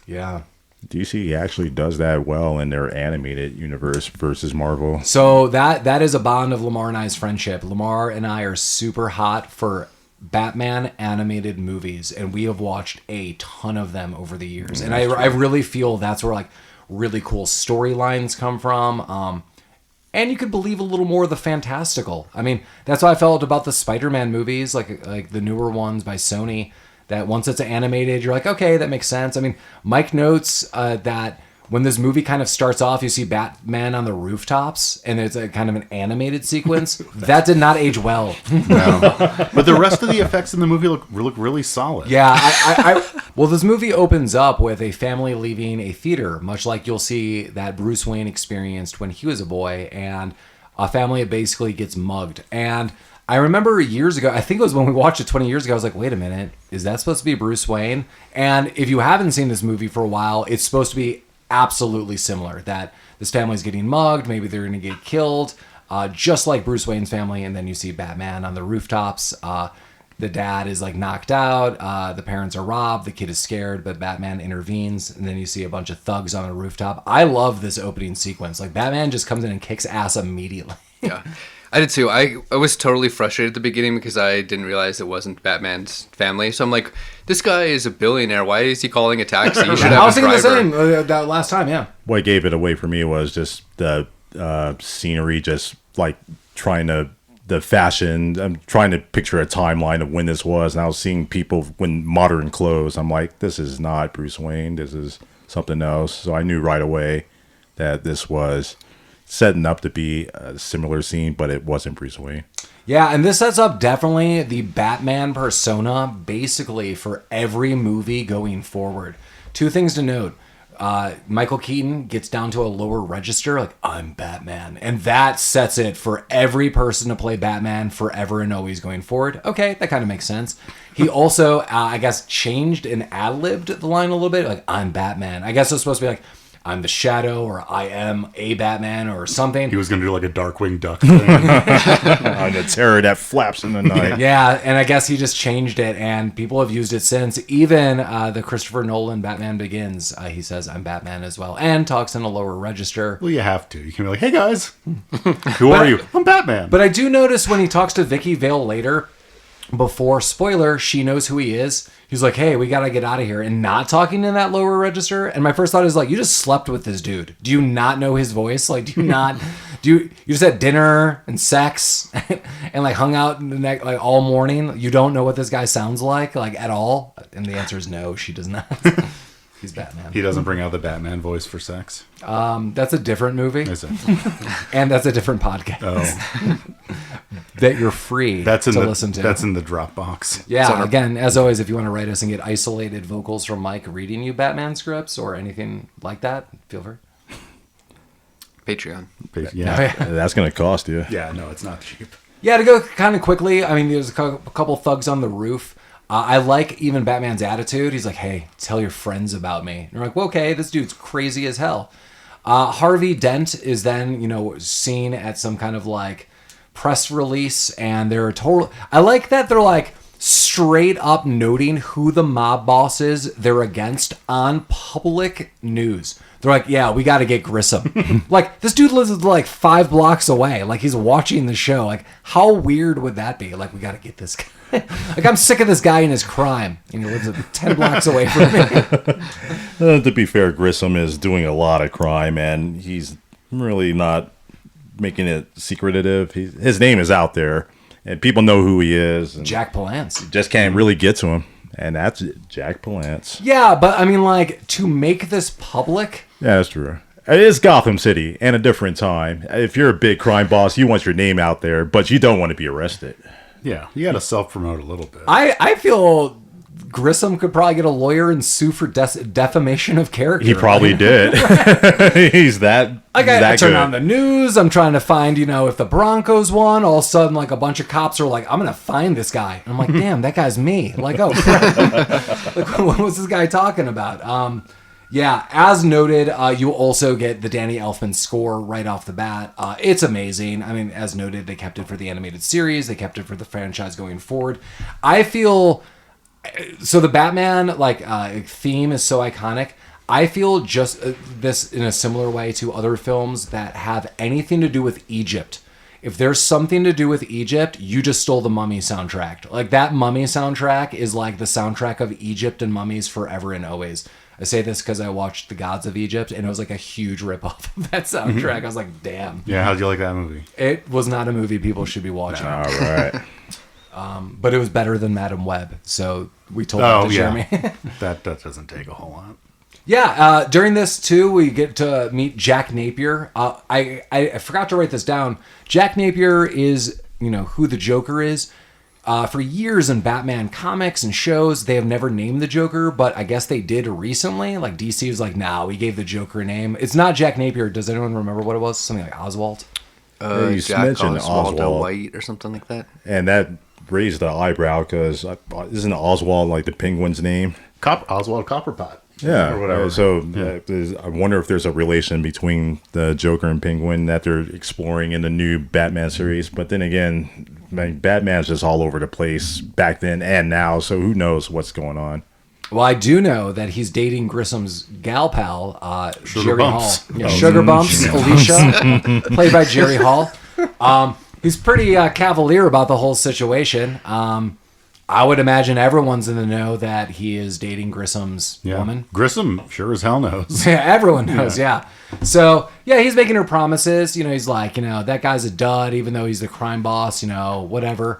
yeah. DC actually does that well in their animated universe versus Marvel. So that is a bond of Lamar and I's friendship. Lamar and I are super hot for Batman animated movies, and we have watched a ton of them over the years. And I really feel that's where like really cool storylines come from. And you could believe a little more of the fantastical. I mean, that's how I felt about the Spider-Man movies, like the newer ones by Sony. That once it's animated, you're like, okay, that makes sense. I mean, Mike notes that when this movie kind of starts off, you see Batman on the rooftops, and it's a kind of an animated sequence. That did not age well. But the rest of the effects in the movie look really solid. Yeah, well, this movie opens up with a family leaving a theater, much like you'll see that Bruce Wayne experienced when he was a boy, and a family basically gets mugged. And I remember years ago, I think it was when we watched it 20 years ago, I was like, wait a minute, is that supposed to be Bruce Wayne? And if you haven't seen this movie for a while, it's supposed to be absolutely similar, that this family's getting mugged, maybe they're going to get killed, just like Bruce Wayne's family. And then you see Batman on the rooftops. The dad is like knocked out. The parents are robbed. The kid is scared, but Batman intervenes. And then you see a bunch of thugs on a rooftop. I love this opening sequence. Like, Batman just comes in and kicks ass immediately. Yeah. I did too. I was totally frustrated at the beginning because I didn't realize it wasn't Batman's family. So I'm like, this guy is a billionaire. Why is he calling a taxi? You should have I was a thinking driver. the same that last time, yeah. What gave it away for me was just the scenery, just like the fashion. I'm trying to picture a timeline of when this was, and I was seeing people when modern clothes. I'm like, this is not Bruce Wayne. This is something else. So I knew right away that this was setting up to be a similar scene, but it wasn't Bruce Wayne. Yeah, and this sets up definitely the Batman persona basically for every movie going forward. Two things to note. Michael Keaton gets down to a lower register, like, I'm Batman. And that sets it for every person to play Batman forever and always going forward. Okay, that kind of makes sense. He also, I guess, changed and ad-libbed the line a little bit, like, I'm Batman. I guess it was supposed to be like, I'm the Shadow, or I am a Batman, or something. He was going to do like a Darkwing Duck thing. I'm the terror that flaps in the night. Yeah, and I guess he just changed it, and people have used it since. Even the Christopher Nolan Batman Begins, he says, I'm Batman as well, and talks in a lower register. Well, you have to. You can be like, hey guys, who are you? I'm Batman. But I do notice when he talks to Vicki Vale later, before, spoiler, she knows who he is. He's like, hey, we gotta get out of here, and not talking in that lower register. And my first thought is like, you just slept with this dude. Do you not know his voice? Like, do You just had dinner and sex and like hung out in the like all morning? You don't know what this guy sounds like at all? And the answer is no, she does not. He's Batman. He doesn't bring out the Batman voice for sex. That's a different movie. Is it? And that's a different podcast. Oh, That you're free that's in to the listen to. that's in the Dropbox. Yeah, again, as always, if you want to write us and get isolated vocals from Mike reading you Batman scripts or anything like that, feel free. Patreon. Yeah, That's going to cost you. yeah. No, it's not cheap. Yeah, to go kind of quickly, I mean, there's a couple thugs on the roof. I like even Batman's attitude. He's like, hey, tell your friends about me. And you're like, well, okay, this dude's crazy as hell. Harvey Dent is then, seen at some kind of like press release, and they're total. I like that they're like straight up noting who the mob boss is they're against on public news. They're like, yeah, we got to get Grissom. Like, this dude lives like 5 blocks away. Like, he's watching the show. Like, how weird would that be? Like, we got to get this guy. Like, I'm sick of this guy and his crime. And he lives 10 blocks away from me. To be fair, Grissom is doing a lot of crime, and he's really not making it secretive. His name is out there, and people know who he is. And Jack Palance. just can't really get to him, and that's it, Jack Palance. Yeah, but I mean, like, to make this public... Yeah, that's true. It is Gotham City and a different time. If you're a big crime boss, you want your name out there, but you don't want to be arrested. Yeah, you got to self-promote a little bit. I feel Grissom could probably get a lawyer and sue for defamation of character. He probably did. He's that. Like, he's I that turn good. on the news. I'm trying to find, if the Broncos won. All of a sudden, like, a bunch of cops are like, I'm going to find this guy. And I'm like, damn, that guy's me. Like, oh, crap. Like, what was this guy talking about? Yeah, as noted, you also get the Danny Elfman score right off the bat. It's amazing. I mean, as noted, they kept it for the animated series. They kept it for the franchise going forward. I feel... So the Batman theme is so iconic. I feel just this in a similar way to other films that have anything to do with Egypt. If there's something to do with Egypt, you just stole the Mummy soundtrack. Like, that Mummy soundtrack is like the soundtrack of Egypt and mummies forever and always. I say this because I watched The Gods of Egypt, and it was like a huge ripoff of that soundtrack. I was like, damn. Yeah, how'd you like that movie? It was not a movie people should be watching. All right. But it was better than Madam Web, so we told that to Jeremy. that doesn't take a whole lot. Yeah, during this, too, we get to meet Jack Napier. I forgot to write this down. Jack Napier is, who the Joker is. For years in Batman comics and shows, they have never named the Joker, but I guess they did recently. Like, DC was like, nah, we gave the Joker a name. It's not Jack Napier. Does anyone remember what it was? Something like Oswald? You Jack mentioned Oswald Oswald. White or something like that. And that raised the eyebrow because isn't Oswald like the Penguin's name? Oswald Copperpot. Yeah, or whatever. I wonder if there's a relation between the Joker and Penguin that they're exploring in the new Batman series. But then again, Batman's just all over the place back then and now, so who knows what's going on. Well, I do know that he's dating Grissom's gal pal, Jerry Bumps. Hall. Yeah, Sugar Bumps, Alicia, played by Jerry Hall. He's pretty cavalier about the whole situation. I would imagine everyone's in the know that he is dating Grissom's woman. Grissom sure as hell knows. Yeah, everyone knows, yeah. So, yeah, he's making her promises. He's like, that guy's a dud, even though he's the crime boss, whatever.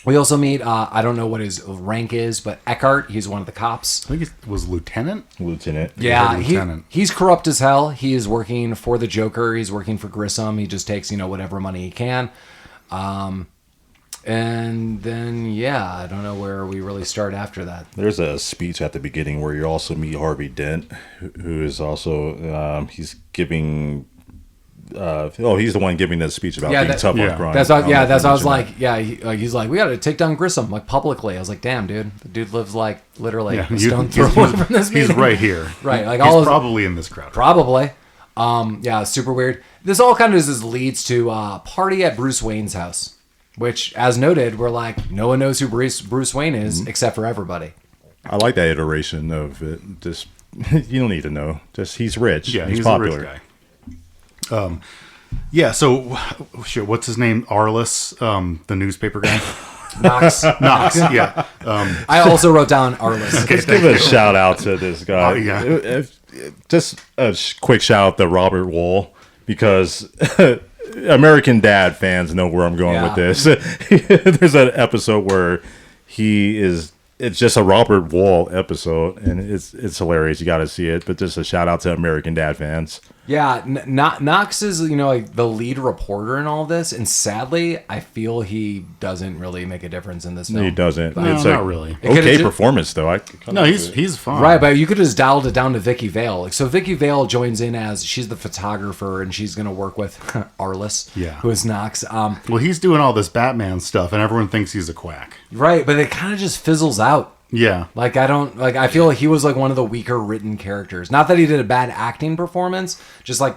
We also meet, I don't know what his rank is, but Eckhart, he's one of the cops. I think he was lieutenant. Yeah, lieutenant. He's corrupt as hell. He is working for the Joker. He's working for Grissom. He just takes, whatever money he can. And then, I don't know where we really start after that. There's a speech at the beginning where you also meet Harvey Dent, who is also, he's giving... he's the one giving the speech about being tough on crime. That's what I was like. Yeah, he's like, we got to take down Grissom, like, publicly. I was like, damn, dude, the dude lives like literally a stone throw away from this meeting. He's right here. Right, like he's probably in this crowd. Probably. Super weird. This all kind of just leads to party at Bruce Wayne's house, which, as noted, we're like, no one knows who Bruce Wayne is except for everybody. I like that iteration of it. Just you don't need to know. Just he's rich. Yeah, he's a popular. rich guy. So shit, what's his name? Arliss, the newspaper guy. Knox. Yeah. I also wrote down Arliss. Let's give a shout out to this guy. Just a quick shout out to Robert Wall, because American Dad fans know where I'm going with this. There's an episode where it's just a Robert Wall episode, and it's hilarious. You got to see it. But just a shout out to American Dad fans. Yeah, Knox is, like the lead reporter in all this, and sadly, I feel he doesn't really make a difference in this film. He doesn't. No, It's not really. Okay performance though. No, he's fine. Right, but you could just dialed it down to Vicki Vale. Like, so Vicki Vale joins in as she's the photographer, and she's going to work with Arliss, who is Knox. Well, he's doing all this Batman stuff, and everyone thinks he's a quack. Right, but it kind of just fizzles out. Yeah. Like, I feel like he was like one of the weaker written characters. Not that he did a bad acting performance, just like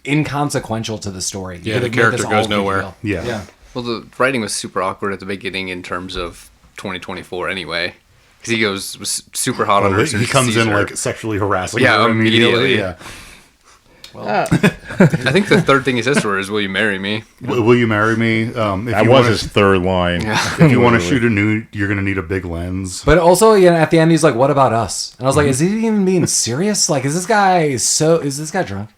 inconsequential to the story. Yeah, the character goes nowhere. Yeah. Well, the writing was super awkward at the beginning in terms of 2024 anyway. Because he was super hot on her. He comes in like sexually harassing Yeah, her immediately. immediately. I think the third thing he says to her is, "Will you marry me?" Will you marry me? That was his third line. If you want to shoot a nude, you're going to need a big lens. But also, at the end, he's like, "What about us?" And I was like, "Is he even being serious? Like, is this guy drunk?"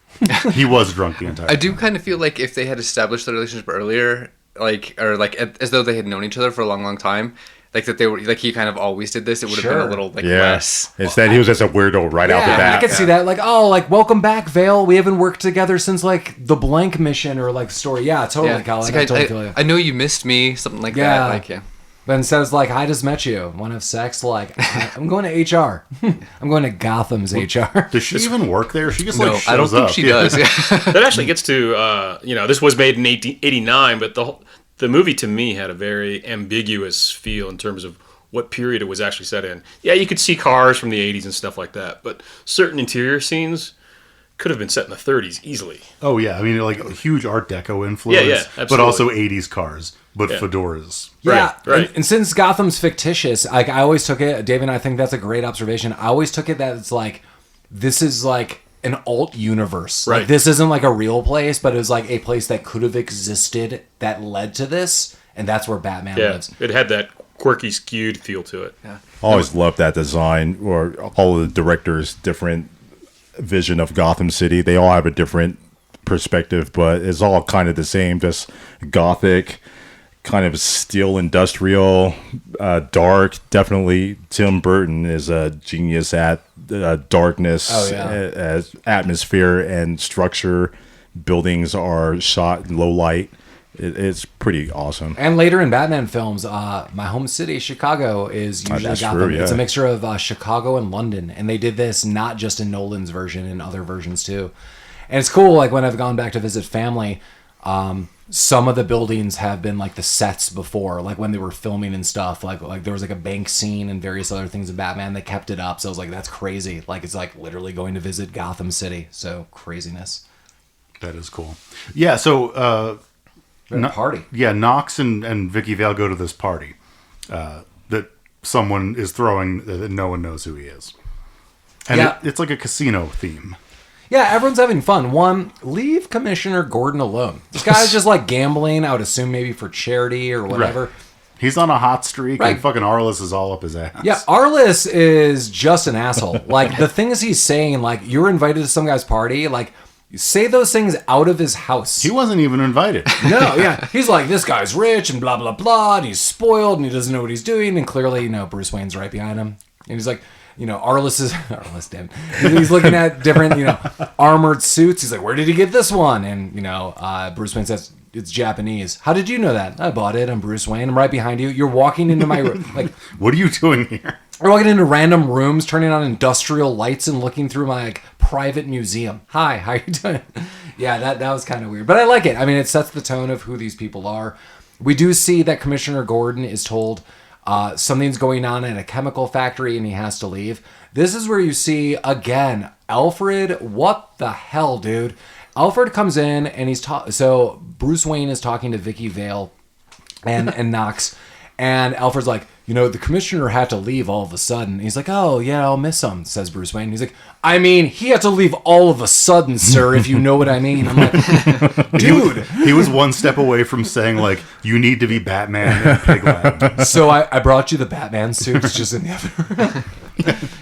He was drunk the entire time. I do kind of feel like if they had established the relationship earlier, as though they had known each other for a long, long time, like that they were like he kind of always did this, it would have been a little less. Instead, he was just a weirdo right out the bat. I could see that. Like, welcome back, Vale. We haven't worked together since like the blank mission or like story. Yeah, totally, Collin. Like, I totally feel you. I know you missed me, something like that. Like, But instead, it's like, I just met you. Want to have sex? Like, I'm going to HR. I'm going to Gotham's HR. Does she even work there? She just no, shows I don't think up. she does. That actually gets to this was made in 1989, but the movie to me had a very ambiguous feel in terms of what period it was actually set in. Yeah, you could see cars from the 80s and stuff like that, but certain interior scenes could have been set in the 30s easily. Oh yeah, I mean like a huge Art Deco influence, absolutely. but also 80s cars, but fedoras. Yeah, right. And since Gotham's fictitious, like I always took it, Davin, I think that's a great observation. I always took it that it's like, this is like an alt universe. Right. Like, this isn't like a real place, but it was like a place that could have existed that led to this, and that's where Batman lives. It had that quirky, skewed feel to it. Yeah. I always loved that design, or all of the directors' different vision of Gotham City. They all have a different perspective, but it's all kind of the same, just gothic, kind of steel industrial, dark. Definitely Tim Burton is a genius at darkness, as atmosphere and structure. Buildings are shot in low light. It's pretty awesome. And later in Batman films, my home city, Chicago, is usually Gotham. True, yeah. It's a mixture of Chicago and London. And they did this not just in Nolan's version, in other versions too. And it's cool, like when I've gone back to visit family, some of the buildings have been like the sets before, like when they were filming and stuff. Like there was like a bank scene and various other things in Batman. They kept it up. So I was like, that's crazy. Like it's like literally going to visit Gotham City. So craziness. That is cool. Yeah, so... party. Yeah, Knox and Vicki Vale go to this party that someone is throwing that no one knows who he is. And it's like a casino theme. Yeah, everyone's having fun. One, leave Commissioner Gordon alone. This guy's just like gambling, I would assume maybe for charity or whatever. Right. He's on a hot streak, Right. and fucking Arliss is all up his ass. Yeah, Arliss is just an asshole. Like, the things he's saying, like, you're invited to some guy's party, like, say those things out of his house. He wasn't even invited. No, yeah. He's like, this guy's rich and blah, blah, blah, and he's spoiled and he doesn't know what he's doing. And clearly, Bruce Wayne's right behind him. And he's like, Arliss, damn. He's looking at different, armored suits. He's like, where did he get this one? And, Bruce Wayne says, it's Japanese. How did you know that? I bought it. I'm Bruce Wayne. I'm right behind you. You're walking into my room. Like, what are you doing here? We're walking into random rooms, turning on industrial lights and looking through my private museum. Hi, how you doing? Yeah, that was kind of weird. But I like it. I mean, it sets the tone of who these people are. We do see that Commissioner Gordon is told something's going on at a chemical factory and he has to leave. This is where you see, again, Alfred. What the hell, dude? Alfred comes in and he's so Bruce Wayne is talking to Vicki Vale and Knox, and Alfred's like, the commissioner had to leave all of a sudden. He's like, oh yeah, I'll miss him, says Bruce Wayne. He's like, I mean, he had to leave all of a sudden, sir, if you know what I mean. I'm like, dude. He was one step away from saying, like, you need to be Batman and Pigland. So I brought you the Batman suit. It's just in the other room.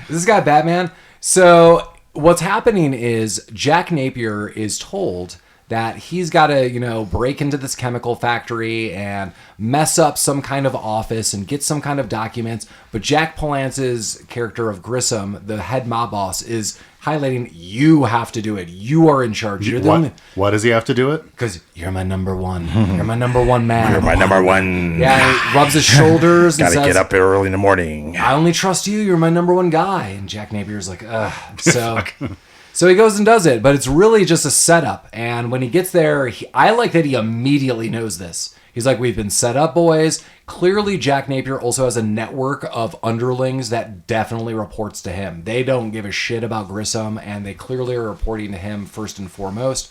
Is this guy Batman? So what's happening is Jack Napier is told that he's got to, break into this chemical factory and mess up some kind of office and get some kind of documents. But Jack Palance's character of Grissom, the head mob boss, is highlighting, you have to do it. You are in charge. You're the only... Why does he have to do it? Because you're my number one. You're my number one man. You're my number one. Yeah, he rubs his shoulders and Gotta says, get up early in the morning. I only trust you. You're my number one guy. And Jack Napier's like, ugh. So he goes and does it, but it's really just a setup. And when he gets there, I like that he immediately knows this. He's like, we've been set up, boys. Clearly, Jack Napier also has a network of underlings that definitely reports to him. They don't give a shit about Grissom, and they clearly are reporting to him first and foremost.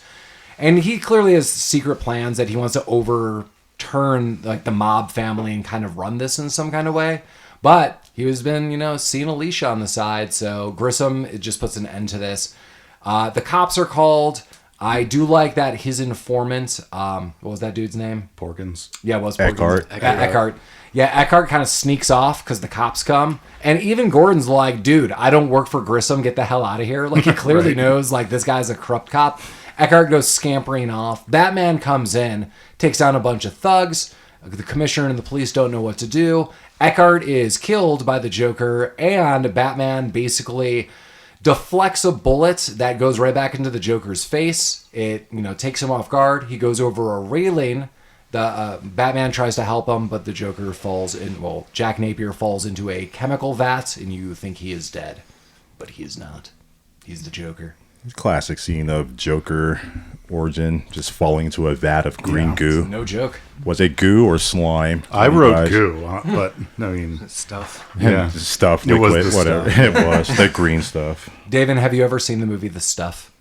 And he clearly has secret plans that he wants to overturn like the mob family and kind of run this in some kind of way. But he has been, seeing Alicia on the side, so Grissom, it just puts an end to this. The cops are called. I do like that his informant, what was that dude's name? Porkins. Yeah, it was Porkins. Eckhart. Eckhart. Yeah, Eckhart kind of sneaks off because the cops come. And even Gordon's like, dude, I don't work for Grissom. Get the hell out of here. Like, he clearly knows, like, this guy's a corrupt cop. Eckhart goes scampering off. Batman comes in, takes down a bunch of thugs. The commissioner and the police don't know what to do. Eckhart is killed by the Joker, and Batman basically deflects a bullet that goes right back into the Joker's face. It, takes him off guard. He goes over a railing. The Batman tries to help him, but the Joker falls in. Well, Jack Napier falls into a chemical vat, and you think he is dead, but he is not. He's the Joker. Classic scene of Joker origin, just falling into a vat of green goo. No joke. Was it goo or slime? I wrote goo, but I mean Stuff. yeah, Stuff, It was liquid, the whatever. stuff. It was the green stuff. Davin, have you ever seen the movie The Stuff?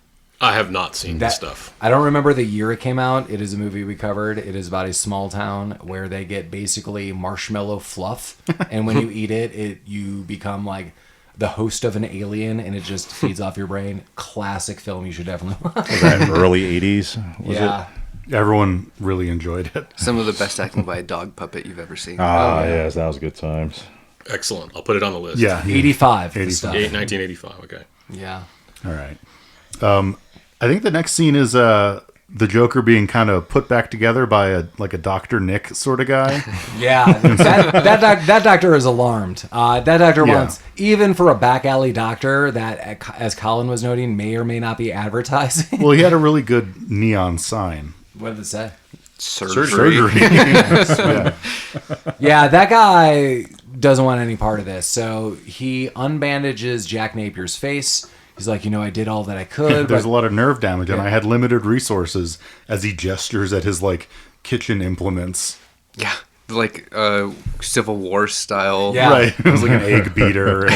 I have not seen the stuff. I don't remember the year it came out. It is a movie we covered. It is about a small town where they get basically marshmallow fluff, and when you eat it, you become like the host of an alien, and it just feeds off your brain. Classic film. You should definitely watch. Was that early 80s? Yeah. everyone really enjoyed it. Some of the best acting by a dog puppet you've ever seen. Yes, that was good times. Excellent. I'll put it on the list. Yeah, 85. The 85. stuff. 1985. Okay. Yeah. All right. I think the next scene is the Joker being kind of put back together by a Dr. Nick sort of guy. Yeah, that doctor is alarmed. That doctor wants, even for a back alley doctor that, as Collin was noting, may or may not be advertising. Well, he had a really good neon sign. What did it say? Surgery. Yeah. Yeah, that guy doesn't want any part of this. So he unbandages Jack Napier's face. He's like, I did all that I could. There's a lot of nerve damage, and I had limited resources as he gestures at his kitchen implements. Yeah, like Civil War style. Yeah. Right. It was like an egg beater.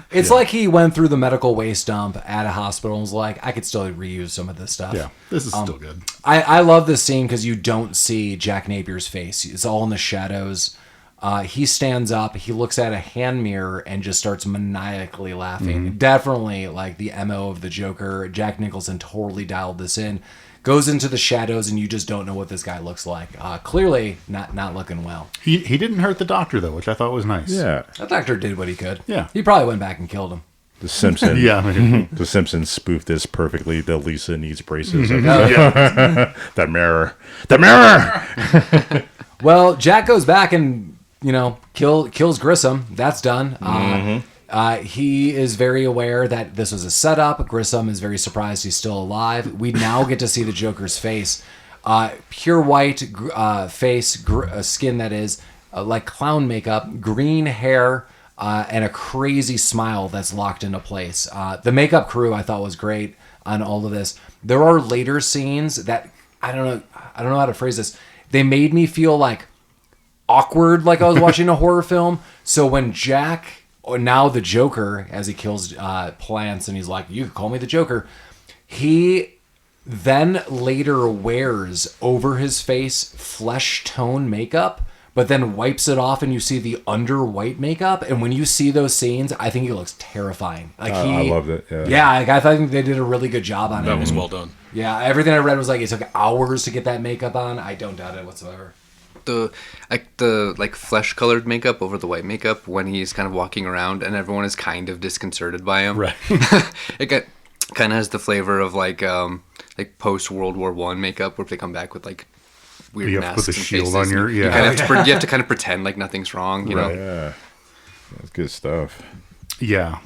It's like he went through the medical waste dump at a hospital and was like, I could still reuse some of this stuff. Yeah, this is still good. I love this scene because you don't see Jack Napier's face. It's all in the shadows. He stands up, he looks at a hand mirror and just starts maniacally laughing. Mm-hmm. Definitely like the MO of the Joker. Jack Nicholson totally dialed this in. Goes into the shadows and you just don't know what this guy looks like. Clearly not looking well. He didn't hurt the doctor, though, which I thought was nice. Yeah. That doctor did what he could. Yeah. He probably went back and killed him. The Simpsons. Yeah. I mean, The Simpsons spoofed this perfectly. The Lisa needs braces. yeah. The mirror. The mirror! Well, Jack goes back and, kills Grissom. That's done. He is very aware that this was a setup. Grissom is very surprised he's still alive. We now get to see the Joker's face. Pure white face, skin that is, like clown makeup, green hair, and a crazy smile that's locked into place. The makeup crew I thought was great on all of this. There are later scenes that, I don't know how to phrase this. They made me feel like awkward, like I was watching a horror film. So when Jack, or now the Joker, as he kills Plants, and he's like, you could call me the Joker, he then later wears over his face flesh tone makeup, but then wipes it off and you see the under white makeup. And when you see those scenes, I think he looks terrifying. I loved it. Yeah. Yeah, I think they did a really good job on it. That was well done. Yeah, everything I read was like it took hours to get that makeup on. I don't doubt it whatsoever. The flesh colored makeup over the white makeup when he's kind of walking around and everyone is kind of disconcerted by him. Right. It kind of has the flavor of like like post World War One makeup, where they come back with like weird You have to masks put the and shield faces, on your- and yeah. You kind of have to, you have to kind of pretend like nothing's wrong, you know. Yeah, that's good stuff. Yeah.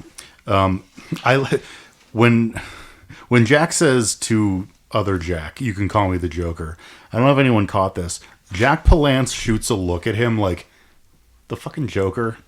When Jack says to other Jack, "You can call me the Joker," I don't know if anyone caught this. Jack Palance shoots a look at him like, the fucking Joker.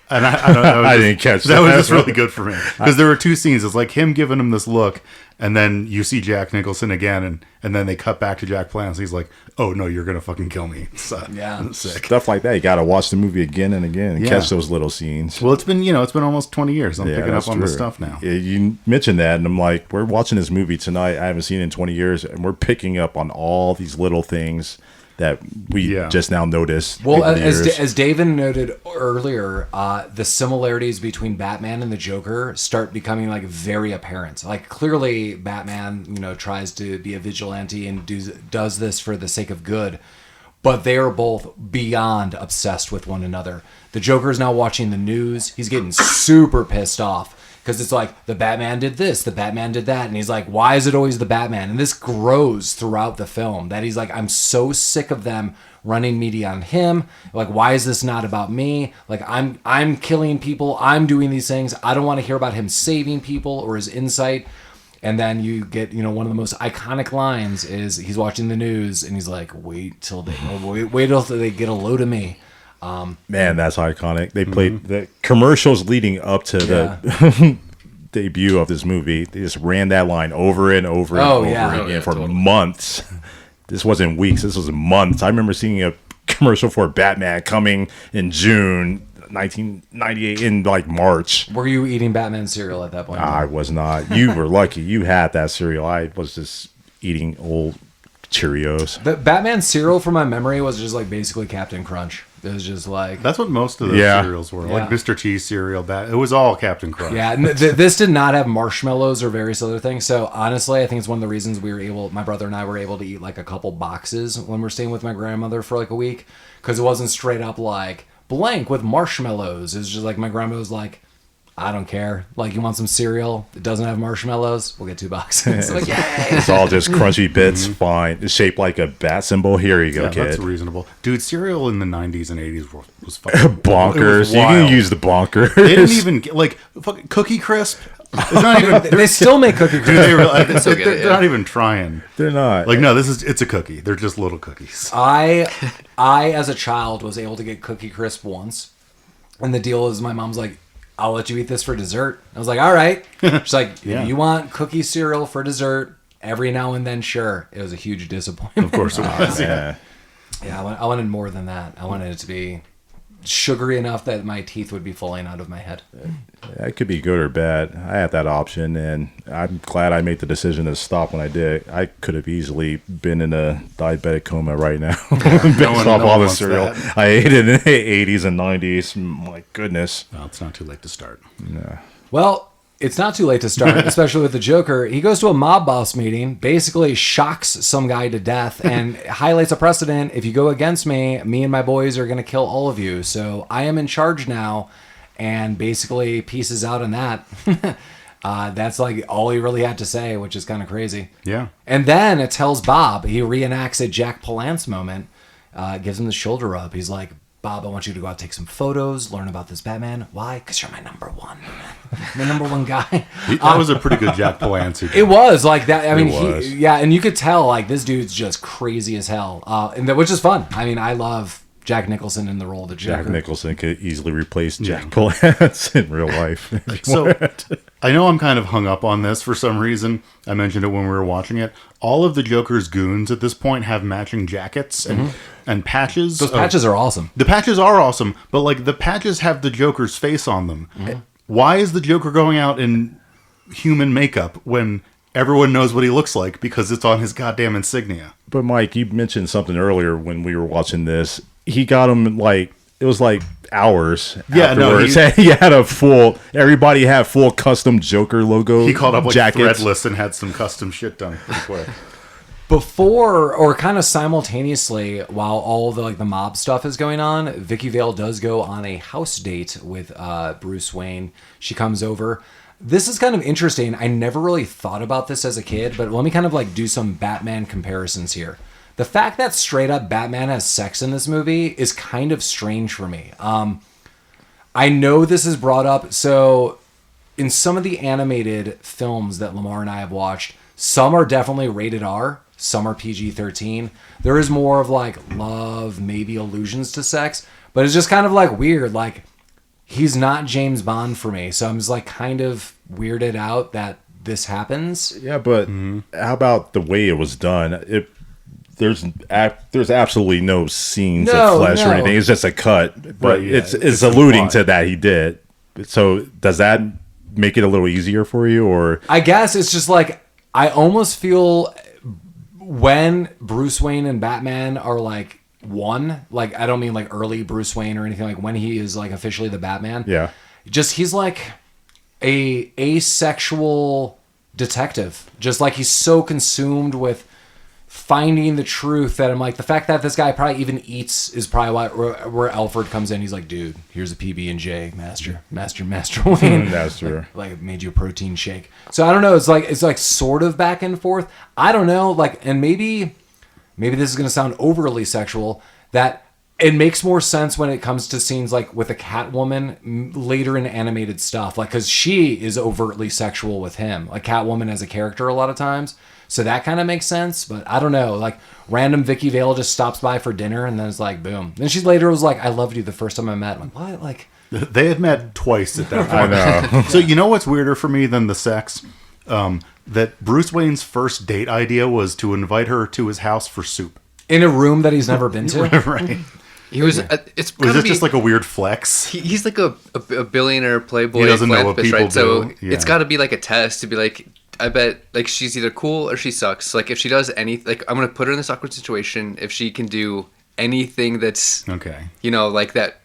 And I don't know. I didn't catch that. That was just really good for me. Because there were two scenes. It's like him giving him this look, and then you see Jack Nicholson again, and then they cut back to Jack Palance. He's like, "Oh, no, you're going to fucking kill me." So, Yeah. sick. Stuff like that. You got to watch the movie again and again and Yeah. catch those little scenes. Well, it's been almost 20 years. I'm picking that's up on the true. stuff now. Yeah, you mentioned that, and I'm like, we're watching this movie tonight. I haven't seen it in 20 years, and we're picking up on all these little things that we just now noticed. Well, over the years. as Davin noted earlier, the similarities between Batman and the Joker start becoming like very apparent. Like clearly, Batman, tries to be a vigilante and does this for the sake of good, but they are both beyond obsessed with one another. The Joker is now watching the news. He's getting super pissed off. Because it's like, the Batman did this, the Batman did that. And he's like, why is it always the Batman? And this grows throughout the film. That he's like, I'm so sick of them running media on him. Like, why is this not about me? Like, I'm killing people. I'm doing these things. I don't want to hear about him saving people or his insight. And then you get, one of the most iconic lines is he's watching the news and he's like, wait till they get a load of me. Man, that's iconic. They played the commercials leading up to the debut of this movie. They just ran that line over and over and over again for months. This wasn't weeks. This was months. I remember seeing a commercial for Batman coming in June 1998 in like March. Were you eating Batman cereal at that point? I was not. You were lucky. You had that cereal. I was just eating old Cheerios. The Batman cereal, from my memory, was just like basically Captain Crunch. It was just like... That's what most of those cereals were. Like Mr. Cheese cereal. It was all Captain Crunch. Yeah, this did not have marshmallows or various other things. So honestly, I think it's one of the reasons my brother and I were able to eat like a couple boxes when we're staying with my grandmother for like a week. Because it wasn't straight up like blank with marshmallows. It was just like my grandma was like, I don't care. Like, you want some cereal? It doesn't have marshmallows? We'll get 2 boxes. Like, yay! It's all just crunchy bits. Fine. It's shaped like a bat symbol. Here you go, kid. That's reasonable. Dude, cereal in the 90s and 80s was fucking... Bonkers. You wild. can use the bonkers. They didn't even... Like, fucking Cookie Crisp. It's not even... They still make Cookie Crisp. They're not even trying. They're not. Like, no, it's a cookie. They're just little cookies. I, as a child, was able to get Cookie Crisp once. And the deal is my mom's like, I'll let you eat this for dessert. I was like, all right. She's like, if you want cookie cereal for dessert every now and then, sure. It was a huge disappointment. Of course it was. Yeah. Yeah, I wanted more than that. I wanted it to be sugary enough that my teeth would be falling out of my head. That could be good or bad. I had that option, and I'm glad I made the decision to stop when I did. I could have easily been in a diabetic coma right now. Based off all the cereal I ate in the 80s and 90s. My goodness. Well, it's not too late to start. Yeah. Well, it's not too late to start, especially with the Joker. He goes to a mob boss meeting, basically shocks some guy to death, and highlights a precedent. If you go against me, me and my boys are going to kill all of you. So I am in charge now, and basically pieces out on that. That's like all he really had to say, which is kind of crazy. Yeah. And then it tells Bob, he reenacts a Jack Palance moment, gives him the shoulder rub. He's like, Bob, I want you to go out, take some photos, learn about this Batman. Why? Because you're my number one. My number one guy. That was a pretty good Jack Palance. It was like that. I mean, was. and you could tell like this dude's just crazy as hell, which is fun. I mean, I love Jack Nicholson in the role of the Joker. Jack Nicholson could easily replace Jack Palance in real life. So I know I'm kind of hung up on this for some reason. I mentioned it when we were watching it. All of the Joker's goons at this point have matching jackets and patches. Those patches are awesome. The patches are awesome, but like the patches have the Joker's face on them. Why is the Joker going out in human makeup when everyone knows what he looks like because it's on his goddamn insignia? But Mike, you mentioned something earlier when we were watching this. He got him like, it was like hours afterwards. He had everybody had full custom Joker logo. He called up like jackets. Threadless and had some custom shit done pretty quick. Before or kind of simultaneously, while all the mob stuff is going on, Vicki Vale does go on a house date with Bruce Wayne. She comes over. This is kind of interesting. I never really thought about this as a kid, but let me kind of like do some Batman comparisons here. The fact that straight up Batman has sex in this movie is kind of strange for me. I know this is brought up. So in some of the animated films that Lamar and I have watched, some are definitely rated R, some are PG-13. There is more of like love, maybe allusions to sex, but it's just kind of like weird. Like, he's not James Bond for me. So I'm just like kind of weirded out that this happens. Yeah, but how about the way it was done? There's absolutely no scenes of flesh or anything. It's just a cut, but it's alluding to that he did. So does that make it a little easier for you, or? I guess it's just like I almost feel when Bruce Wayne and Batman are like one, like I don't mean like early Bruce Wayne or anything, like when he is like officially the Batman. Yeah. Just he's like a asexual detective. Just like he's so consumed with finding the truth that I'm like, the fact that this guy probably even eats is probably where Alfred comes in. He's like, dude, here's a PB&J, Master Wayne. That's true. Like made you a protein shake. So I don't know. It's like sort of back and forth. I don't know. Like, and maybe this is going to sound overly sexual, that it makes more sense when it comes to scenes like with a Catwoman later in animated stuff. Like, cause she is overtly sexual with him, like Catwoman as a character a lot of times. So that kind of makes sense, but I don't know. Like, random Vicki Vale just stops by for dinner and then it's like, boom. Then she later was like, I loved you the first time I met. I'm like, what? Like, they had met twice at that point. I know. So you know what's weirder for me than the sex? That Bruce Wayne's first date idea was to invite her to his house for soup. In a room that he's never been to? Right. He was. Was it just like a weird flex? He's like a billionaire playboy. He doesn't know what philanthropist, people right? So do. Yeah. it's got to be like a test to be like, I bet like she's either cool or she sucks. Like if she does anything, like I'm gonna put her in this awkward situation. If she can do anything that's okay, like that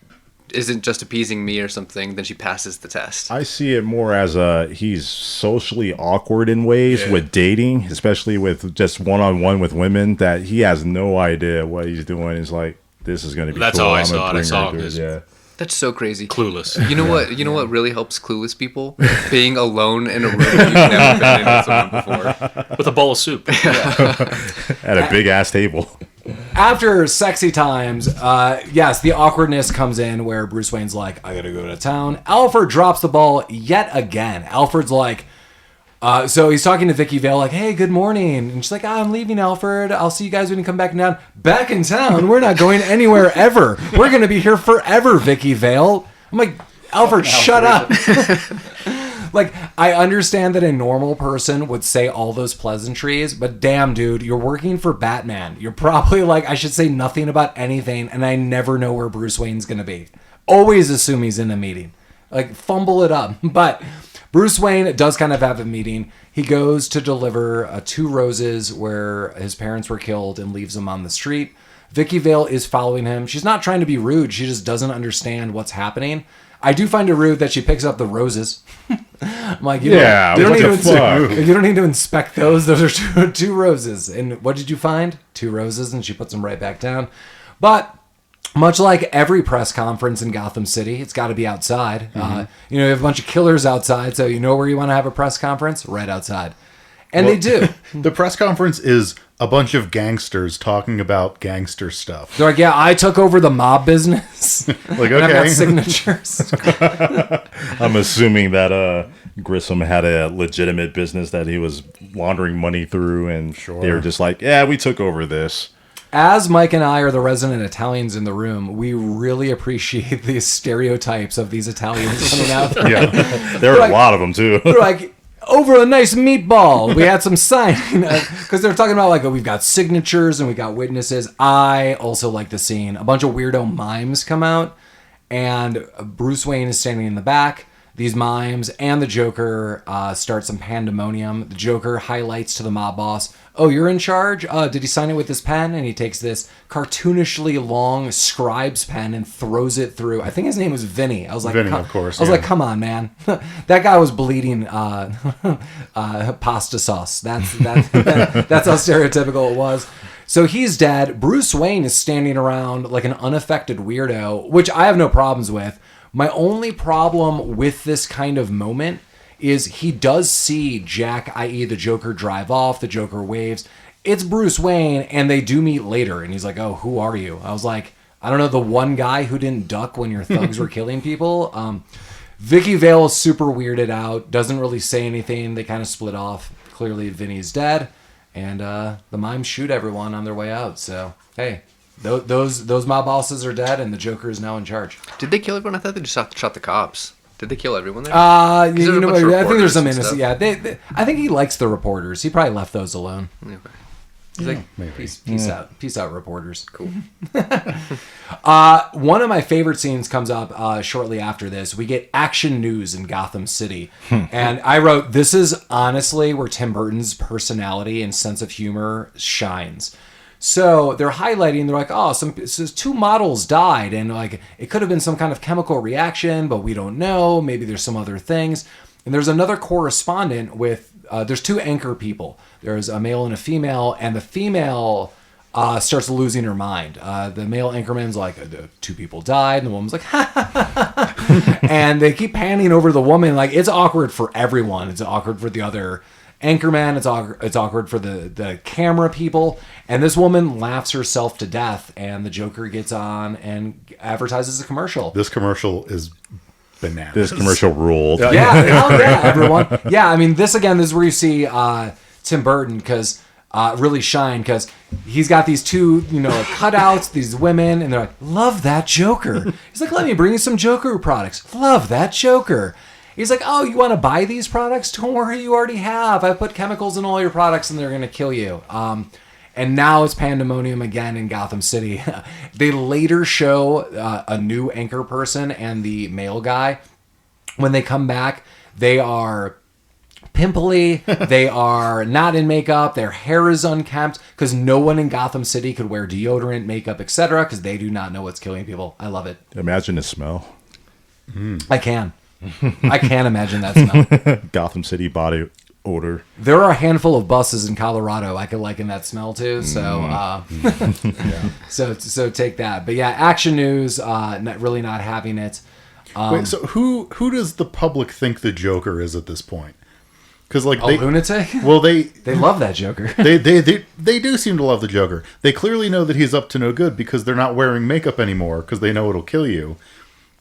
isn't just appeasing me or something, then she passes the test. I see it more as he's socially awkward in ways with dating, especially with just one-on-one with women, that he has no idea what he's doing. He's like, this is going to be That's cool. how I saw it. I saw it. Yeah. That's so crazy. Clueless. You know what? You know what really helps clueless people? Being alone in a room you've never been in with someone before. With a bowl of soup. At a big ass table. After sexy times, yes, the awkwardness comes in where Bruce Wayne's like, I gotta go to town. Alfred drops the ball yet again. Alfred's like, so he's talking to Vicki Vale like, hey, good morning. And she's like, I'm leaving, Alfred. I'll see you guys when you come back down. Back in town? We're not going anywhere ever. We're going to be here forever, Vicki Vale. I'm like, Alfred, shut up. Like, I understand that a normal person would say all those pleasantries, but damn, dude, you're working for Batman. You're probably like, I should say nothing about anything, and I never know where Bruce Wayne's going to be. Always assume he's in a meeting. Like, fumble it up. But Bruce Wayne does kind of have a meeting. He goes to deliver 2 roses where his parents were killed and leaves them on the street. Vicki Vale is following him. She's not trying to be rude. She just doesn't understand what's happening. I do find it rude that she picks up the roses. I'm like, you don't need to inspect those. Those are two roses. And what did you find? 2 roses, and she puts them right back down. But much like every press conference in Gotham City, it's got to be outside. Mm-hmm. You have a bunch of killers outside, so you know where you want to have a press conference? Right outside. And they do. The press conference is a bunch of gangsters talking about gangster stuff. They're like, yeah, I took over the mob business. Like, and I've got okay. signatures. I'm assuming that Grissom had a legitimate business that he was laundering money through, and they were just like, yeah, we took over this. As Mike and I are the resident Italians in the room, we really appreciate the stereotypes of these Italians coming out. Yeah, there are a lot of them, too. They're like, over a nice meatball. We had some sign because they're talking about like, we've got signatures and we got witnesses. I also like the scene. A bunch of weirdo mimes come out, and Bruce Wayne is standing in the back. These mimes and the Joker start some pandemonium. The Joker highlights to the mob boss, oh, you're in charge? Did he sign it with this pen? And he takes this cartoonishly long scribe's pen and throws it through. I think his name was Vinny. I was like, Vinny, of course. I was like, come on, man. That guy was bleeding pasta sauce. That's how stereotypical it was. So he's dead. Bruce Wayne is standing around like an unaffected weirdo, which I have no problems with. My only problem with this kind of moment is he does see Jack, i.e. the Joker, drive off. The Joker waves. It's Bruce Wayne, and they do meet later. And he's like, oh, who are you? I was like, I don't know, the one guy who didn't duck when your thugs were killing people. Vicki Vale is super weirded out, doesn't really say anything. They kind of split off. Clearly, Vinny's dead, and the mimes shoot everyone on their way out. So, hey, those mob bosses are dead, and the Joker is now in charge. Did they kill everyone? I thought they just shot the cops. Did they kill everyone there? I think there's some innocent. Yeah, I think he likes the reporters. He probably left those alone. Okay. He's like, maybe. Peace out, reporters. Cool. One of my favorite scenes comes up shortly after this. We get action news in Gotham City. And I wrote, this is honestly where Tim Burton's personality and sense of humor shines. So they're highlighting, they're like, oh, two models died, and like it could have been some kind of chemical reaction, but we don't know. Maybe there's some other things. And there's another correspondent with, there's two anchor people. There's a male and a female, and the female starts losing her mind. The male anchorman's like, the two people died, and the woman's like, ha ha ha ha. And they keep panning over the woman. Like, it's awkward for everyone. It's awkward for the other anchorman. It's awkward for the camera people. And this woman laughs herself to death, and the Joker gets on and advertises a commercial. This commercial is bananas. This commercial ruled. Yeah, hell yeah, everyone. Yeah, I mean, this is where you see Tim Burton really shine, because he's got these two, cutouts, these women, and they're like, love that Joker. He's like, let me bring you some Joker products. Love that Joker. He's like, oh, you want to buy these products? Don't worry, you already have. I put chemicals in all your products, and they're going to kill you. And now it's pandemonium again in Gotham City. They later show a new anchor person and the male guy. When they come back, they are pimply. They are not in makeup. Their hair is unkempt, because no one in Gotham City could wear deodorant, makeup, etc., because they do not know what's killing people. I love it. Imagine the smell. I can imagine that smell. Gotham City body odor. There are a handful of buses in Colorado I could liken that smell to. So, so take that. But yeah, action news. Really not having it. Wait, so who does the public think the Joker is at this point? Because like they lunatic. Well, they love that Joker. they do seem to love the Joker. They clearly know that he's up to no good, because they're not wearing makeup anymore, because they know it'll kill you.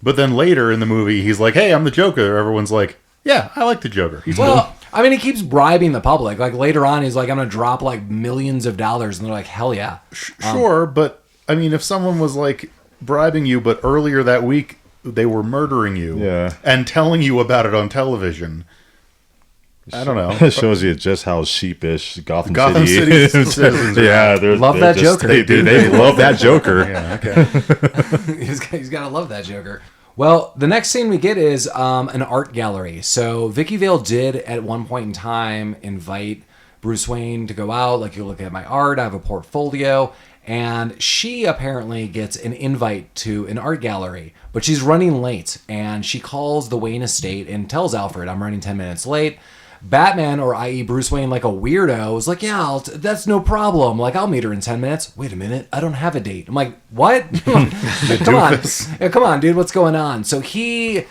But then later in the movie, he's like, "Hey, I'm the Joker." Everyone's like, "Yeah, I like the Joker." He's cool. I mean, he keeps bribing the public. Like later on, he's like, "I'm gonna drop like millions of dollars," and they're like, "Hell yeah!" Sure, but I mean, if someone was like bribing you, but earlier that week they were murdering you, and telling you about it on television, I don't know. It shows you just how sheepish Gotham City is. citizens are. Yeah, they love that Joker. They love that Joker. Yeah, okay. He's got to love that Joker. Well, the next scene we get is an art gallery. So Vicki Vale did at one point in time invite Bruce Wayne to go out. Like, you look at my art, I have a portfolio. And she apparently gets an invite to an art gallery, but she's running late. And she calls the Wayne estate and tells Alfred, I'm running 10 minutes late. Batman, or i.e. Bruce Wayne, like a weirdo, is like, yeah, that's no problem. Like, I'll meet her in 10 minutes. Wait a minute, I don't have a date. I'm like, what? Come on. Yeah, come on, dude, what's going on? So he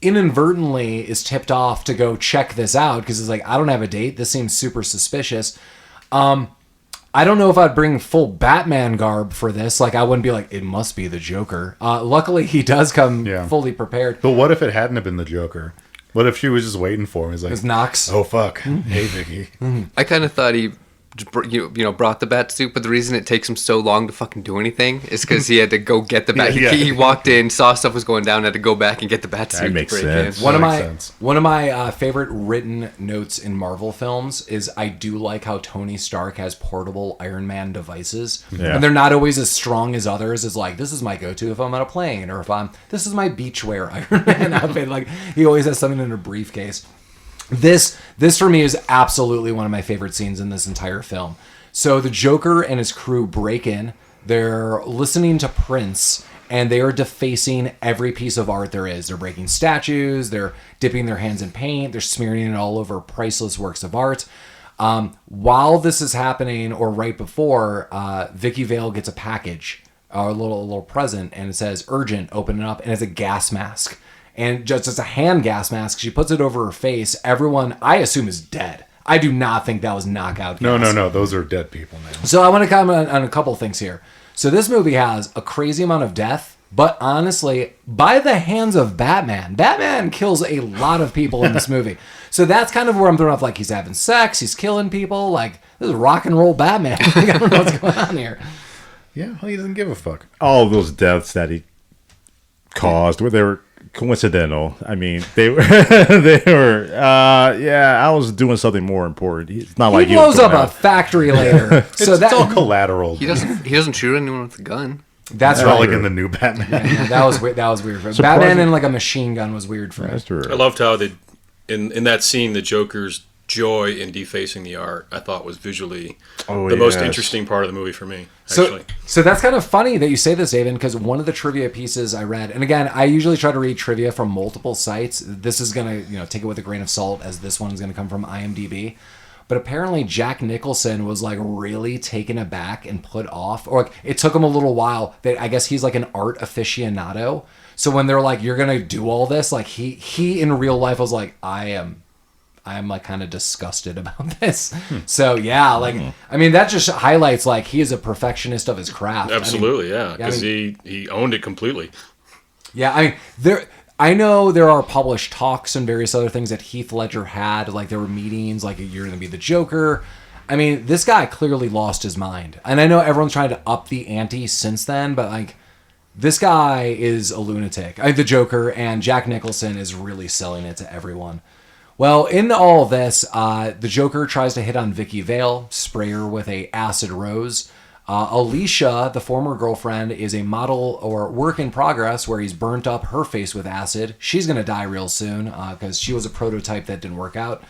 inadvertently is tipped off to go check this out, because he's like, I don't have a date. This seems super suspicious. I don't know if I'd bring full Batman garb for this. Like, I wouldn't be like, it must be the Joker. Luckily, he does come fully prepared. But what if it hadn't have been the Joker? What if she was just waiting for him? He's like, Knox. Oh, fuck. Hey, Vicky. I kind of thought he brought the bat suit, but the reason it takes him so long to fucking do anything is because he had to go get the bat. He walked in, saw stuff was going down, had to go back and get the bat suit. That makes sense. One of my favorite written notes in Marvel films is I do like how Tony Stark has portable Iron Man devices, and they're not always as strong as others. It's like, this is my go-to if I'm on a plane, or this is my beachwear Iron Man outfit. Like, he always has something in a briefcase. This for me is absolutely one of my favorite scenes in this entire film. So the Joker and his crew break in. They're listening to Prince, and they are defacing every piece of art there is. They're breaking statues. They're dipping their hands in paint. They're smearing it all over priceless works of art. While this is happening, or right before, Vicki Vale gets a package, a little present, and it says, urgent, open it up, and it's a gas mask. and just as a hand gas mask, she puts it over her face. Everyone, I assume, is dead. I do not think that was knockout gas. No. Those are dead people, man. So I want to comment on a couple things here. So this movie has a crazy amount of death, but honestly, by the hands of Batman. Batman kills a lot of people in this movie. So that's kind of where I'm thrown off. Like, he's having sex, he's killing people. Like, this is rock and roll Batman. I don't know what's going on here. Yeah, well, he doesn't give a fuck. All of those deaths that he caused, where they were coincidental. I mean, they were, I was doing something more important. It's not like He blows up a factory later. So It's all collateral. He doesn't shoot anyone with a gun. That's It's right. not like in the new Batman. Yeah, that was weird. That was weird. Batman and like a machine gun was weird for me. That's true. I loved how they, in that scene, the Joker's joy in defacing the art, I thought was visually the most interesting part of the movie for me. Actually. So that's kind of funny that you say this, Davin, because one of the trivia pieces I read, and again, I usually try to read trivia from multiple sites. This is gonna, take it with a grain of salt, as this one is gonna come from IMDb. But apparently Jack Nicholson was like really taken aback and put off, or like, it took him a little while. That I guess he's like an art aficionado. So when they're like, "You're gonna do all this," like he in real life was like, "I am like kind of disgusted about this." So yeah, like I mean that just highlights like he is a perfectionist of his craft. Absolutely, because he owned it completely. Yeah, I mean I know there are published talks and various other things that Heath Ledger had. Like there were meetings, like you're going to be the Joker. I mean, this guy clearly lost his mind, and I know everyone's trying to up the ante since then, but like this guy is a lunatic. The Joker, and Jack Nicholson is really selling it to everyone. Well, in all of this, the Joker tries to hit on Vicki Vale, spray her with a acid rose. Alicia, the former girlfriend, is a model or work in progress where he's burnt up her face with acid. She's going to die real soon because she was a prototype that didn't work out.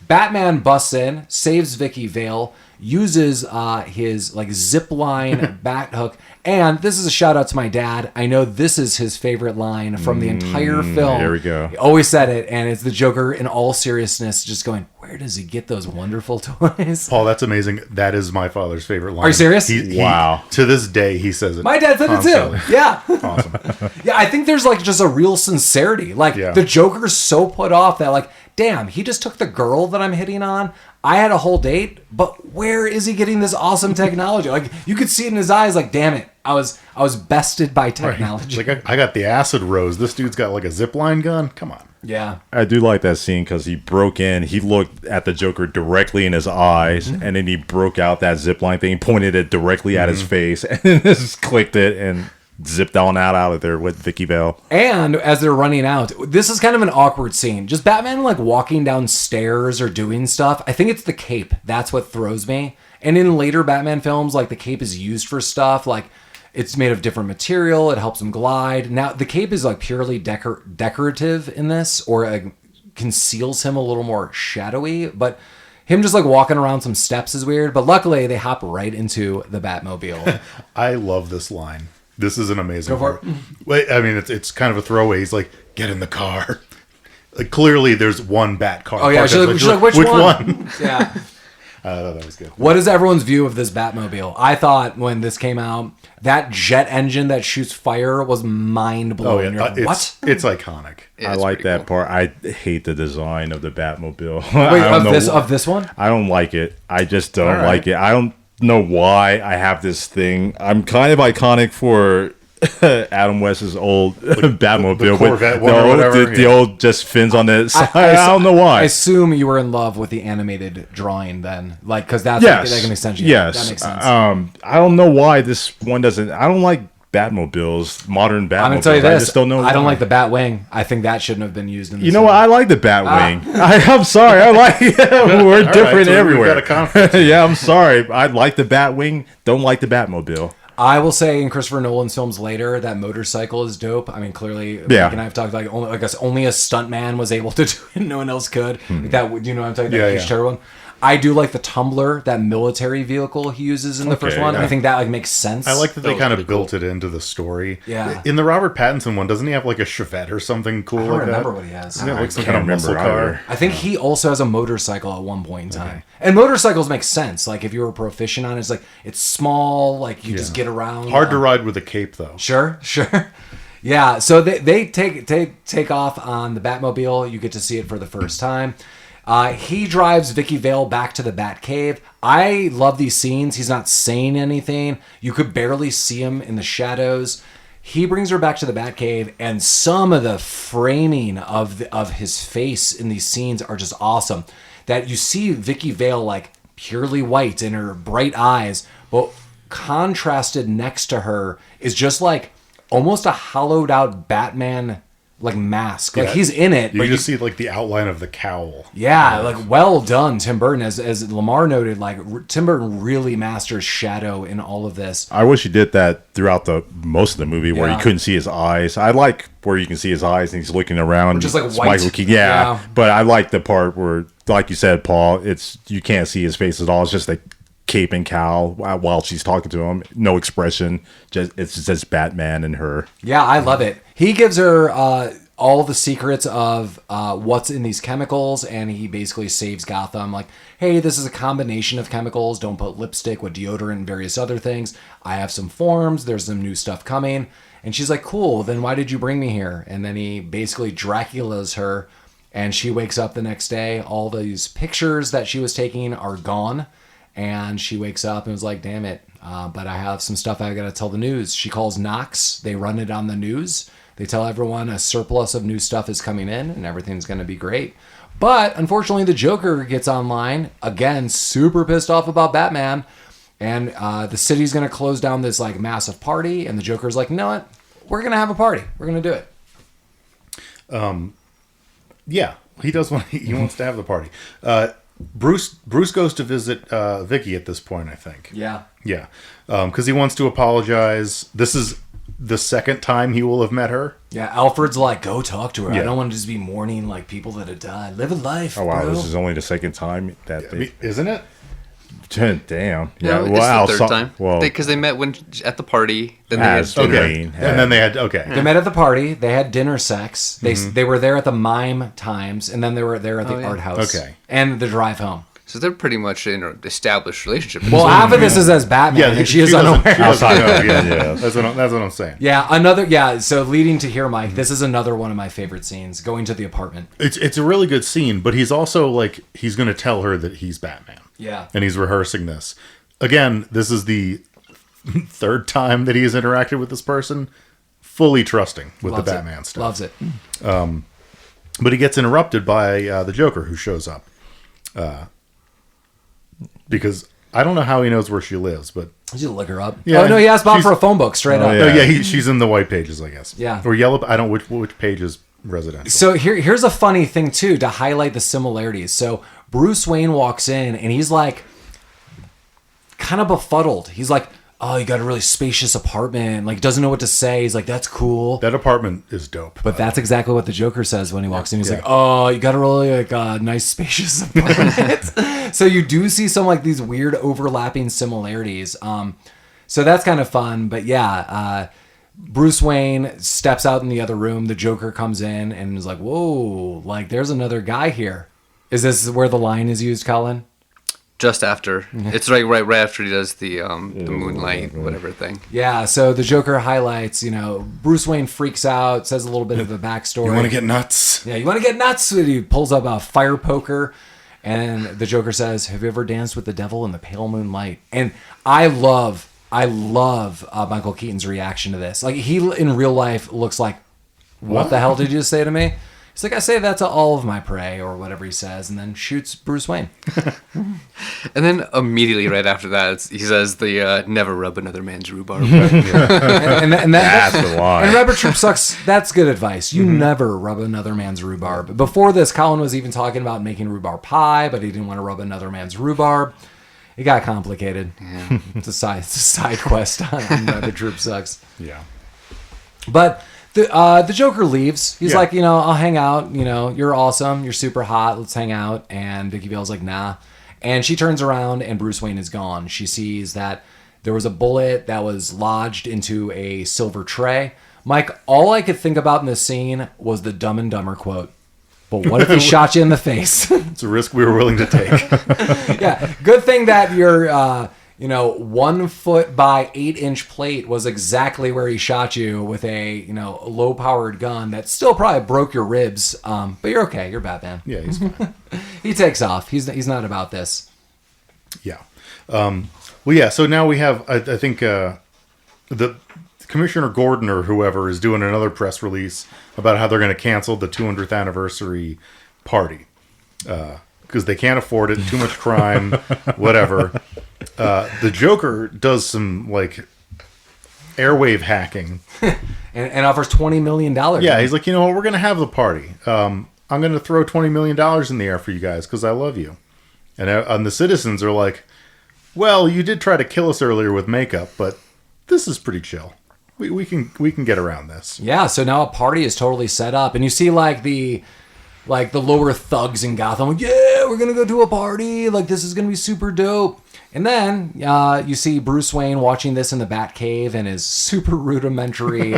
Batman busts in, saves Vicki Vale, uses his like zip line bat hook, and this is a shout out to my dad. I know this is his favorite line from the entire film. There we go. He always said it, and it's the Joker in all seriousness just going, "Where does he get those wonderful toys?" Paul, that's amazing. That is my father's favorite line. Are you serious? Wow. To this day, he says it. My dad said it constantly. too. Yeah. Awesome. Yeah, I think there's like just a real sincerity. Like the Joker's so put off that like, damn, he just took the girl that I'm hitting on. I had a whole date, but where is he getting this awesome technology? Like you could see it in his eyes. Like, damn it, I was bested by technology. Like I got the acid rose. This dude's got like a zipline gun. Come on. Yeah. I do like that scene because he broke in, he looked at the Joker directly in his eyes, and then he broke out that zipline thing, pointed it directly at his face, and then just clicked it and zipped on out of there with Vicki Vale. And as they're running out, this is kind of an awkward scene. Just Batman like walking down stairs or doing stuff. I think it's the cape. That's what throws me. And in later Batman films, like the cape is used for stuff like it's made of different material. It helps him glide. Now the cape is like purely decorative in this, or conceals him a little more shadowy. But him just like walking around some steps is weird. But luckily they hop right into the Batmobile. I love this line. This is an amazing Go for part. Wait, I mean, it's kind of a throwaway. He's like, "Get in the car." Like clearly, there's one Bat car. Oh yeah, she's like, which one? Yeah. I thought that was good. What is everyone's view of this Batmobile? I thought when this came out, that jet engine that shoots fire was mind blowing. What? It's iconic. I like that part. I hate the design of the Batmobile. Wait, of this one? I don't like it. I just don't like it. I don't know why I have this thing. I'm kind of iconic for Adam West's old Batmobile, the Corvette with one or whatever, the old just fins on the side. I don't know why. I assume you were in love with the animated drawing then, like because that's yes, that can make sense. Yes, that makes sense. I don't know why this one doesn't. I don't like Batmobiles, modern Batmobiles. I'm gonna tell you this. I just don't know. I don't why. like the Batwing. I think that shouldn't have been used in this. You know what? I like the Batwing. I'm sorry. I like. We're different so everywhere. We've got a conflict. Yeah, I'm sorry. I like the Batwing. Don't like the Batmobile. I will say in Christopher Nolan's films later, that motorcycle is dope. I mean, clearly, Mike and I have talked like only, I guess only a stuntman was able to do it. No one else could. Like that, do you know what I'm talking about? Huge terrible one. I do like the Tumbler, that military vehicle he uses in the first one. I think that like makes sense. I like that they kind of built it into the story. Yeah. In the Robert Pattinson one, doesn't he have like a Chevette or something cool I don't like remember that? what he has. Isn't it like some can't kind of muscle remember car? either. I think he also has a motorcycle at one point in time. And motorcycles make sense. Like if you were proficient on it, it's like it's small, like you just get around. Hard to ride with a cape though. Sure. Yeah, so they take off on the Batmobile. You get to see it for the first time. He drives Vicki Vale back to the Batcave. I love these scenes. He's not saying anything. You could barely see him in the shadows. He brings her back to the Batcave, and some of the framing of his face in these scenes are just awesome. That you see Vicki Vale like purely white in her bright eyes, but contrasted next to her is just like almost a hollowed out Batman like mask. Like he's in it. You just see like the outline of the cowl. Yeah, like well done, Tim Burton. As Lamar noted, like Tim Burton really masters shadow in all of this. I wish he did that throughout the most of the movie where you couldn't see his eyes. I like where you can see his eyes and he's looking around. Or just like It's white. Michael Keaton. Yeah, but I like the part where, like you said, Paul, it's you can't see his face at all. It's just a cape and cowl while she's talking to him. No expression. It's just Batman and her. Yeah, I love it. He gives her all the secrets of what's in these chemicals, and he basically saves Gotham. Like, hey, this is a combination of chemicals. Don't put lipstick with deodorant and various other things. I have some forms. There's some new stuff coming. And she's like, cool, then why did you bring me here? And then he basically Dracula's her, and she wakes up the next day. All these pictures that she was taking are gone. And she wakes up and was like, damn it, but I have some stuff I got to tell the news. She calls Knox. They run it on the news. They tell everyone a surplus of new stuff is coming in and everything's going to be great. But unfortunately, the Joker gets online, again, super pissed off about Batman. And the city's going to close down this like massive party. And the Joker's like, you know what? We're going to have a party. We're going to do it. Yeah, he does want. He wants to have the party. Bruce goes to visit Vicki at this point, I think. Yeah. Yeah, because he wants to apologize. This is the second time he will have met her. Yeah, Alfred's like, go talk to her. Yeah. I don't want to just be mourning like people that have died. Live a life, Oh wow, bro. this is only the second time that they. Isn't it? Damn. No, Yeah. Wow. it's the third time. Well, Because they met at the party. Then As they had dinner. Lane had. And then they had They met at the party. They had dinner sex. They were there at the mime times, and then they were there at the art house. Okay. And the drive home. So they're pretty much in an established relationship. Well, half of this is as Batman, and she is unaware. Outside of, yeah. That's what I'm saying. Yeah, so leading to here, Mike, this is another one of my favorite scenes, going to the apartment. It's a really good scene, but he's also like he's going to tell her that he's Batman. Yeah. And he's rehearsing this. Again, this is the third time that he has interacted with this person, fully trusting with Loves the it. Batman stuff. Loves it. But he gets interrupted by the Joker, who shows up. Because I don't know how he knows where she lives, but Did you look her up? Yeah, Oh, no, he asked Bob she's- for a phone book, straight up. yeah. she's in the white pages, I guess. Yeah. Or yellow. I don't which page is residential. So here's a funny thing, too, to highlight the similarities. So Bruce Wayne walks in, and he's like, kind of befuddled. He's like, oh, you got a really spacious apartment. Like, doesn't know what to say. He's like, that's cool. That apartment is dope. But that's exactly what the Joker says when he walks in. He's like, oh, you got a really like nice spacious apartment. So you do see some like these weird overlapping similarities. So that's kind of fun. But yeah, Bruce Wayne steps out in the other room. The Joker comes in and is like, whoa, like there's another guy here. Is this where the line is used, Collin? Just after. It's right after he does the moonlight, whatever thing. Yeah, so the Joker highlights, Bruce Wayne freaks out, says a little bit of a backstory. You want to get nuts? Yeah, you want to get nuts? And he pulls up a fire poker, and the Joker says, have you ever danced with the devil in the pale moonlight? And I love Michael Keaton's reaction to this. Like, he in real life looks like, what the hell did you just say to me? He's like, I say that to all of my prey, or whatever he says, and then shoots Bruce Wayne. And then immediately right after that, he says the never rub another man's rhubarb. and That's the line. And rubber troop sucks. That's good advice. You never rub another man's rhubarb. Before this, Collin was even talking about making rhubarb pie, but he didn't want to rub another man's rhubarb. It got complicated. Yeah. It's a side quest on rubber troop sucks. Yeah. But the Joker leaves. He's Yeah. like, I'll hang out. You're awesome. You're super hot. Let's hang out. And Vicki Vale's like, nah. And she turns around and Bruce Wayne is gone. She sees that there was a bullet that was lodged into a silver tray. Mike, all I could think about in this scene was the Dumb and Dumber quote. But what if he shot you in the face? It's a risk we were willing to take. Yeah. Good thing that your 1 foot by 8-inch plate was exactly where he shot you with a, low powered gun that still probably broke your ribs. But you're okay. You're Batman. Yeah, he's fine. He takes off. He's not about this. Yeah. Well, yeah. So now we have, I think, the Commissioner Gordon or whoever is doing another press release about how they're going to cancel the 200th anniversary party because they can't afford it. Too much crime, whatever. The Joker does some airwave hacking and offers $20 million. Yeah, he's like, you know what? We're going to have the party. I'm going to throw $20 million in the air for you guys because I love you. And the citizens are like, well, you did try to kill us earlier with makeup, but this is pretty chill. We can get around this. Yeah, so now a party is totally set up, and you see the lower thugs in Gotham. Yeah, we're gonna go to a party. This is gonna be super dope. And then you see Bruce Wayne watching this in the Batcave and his super rudimentary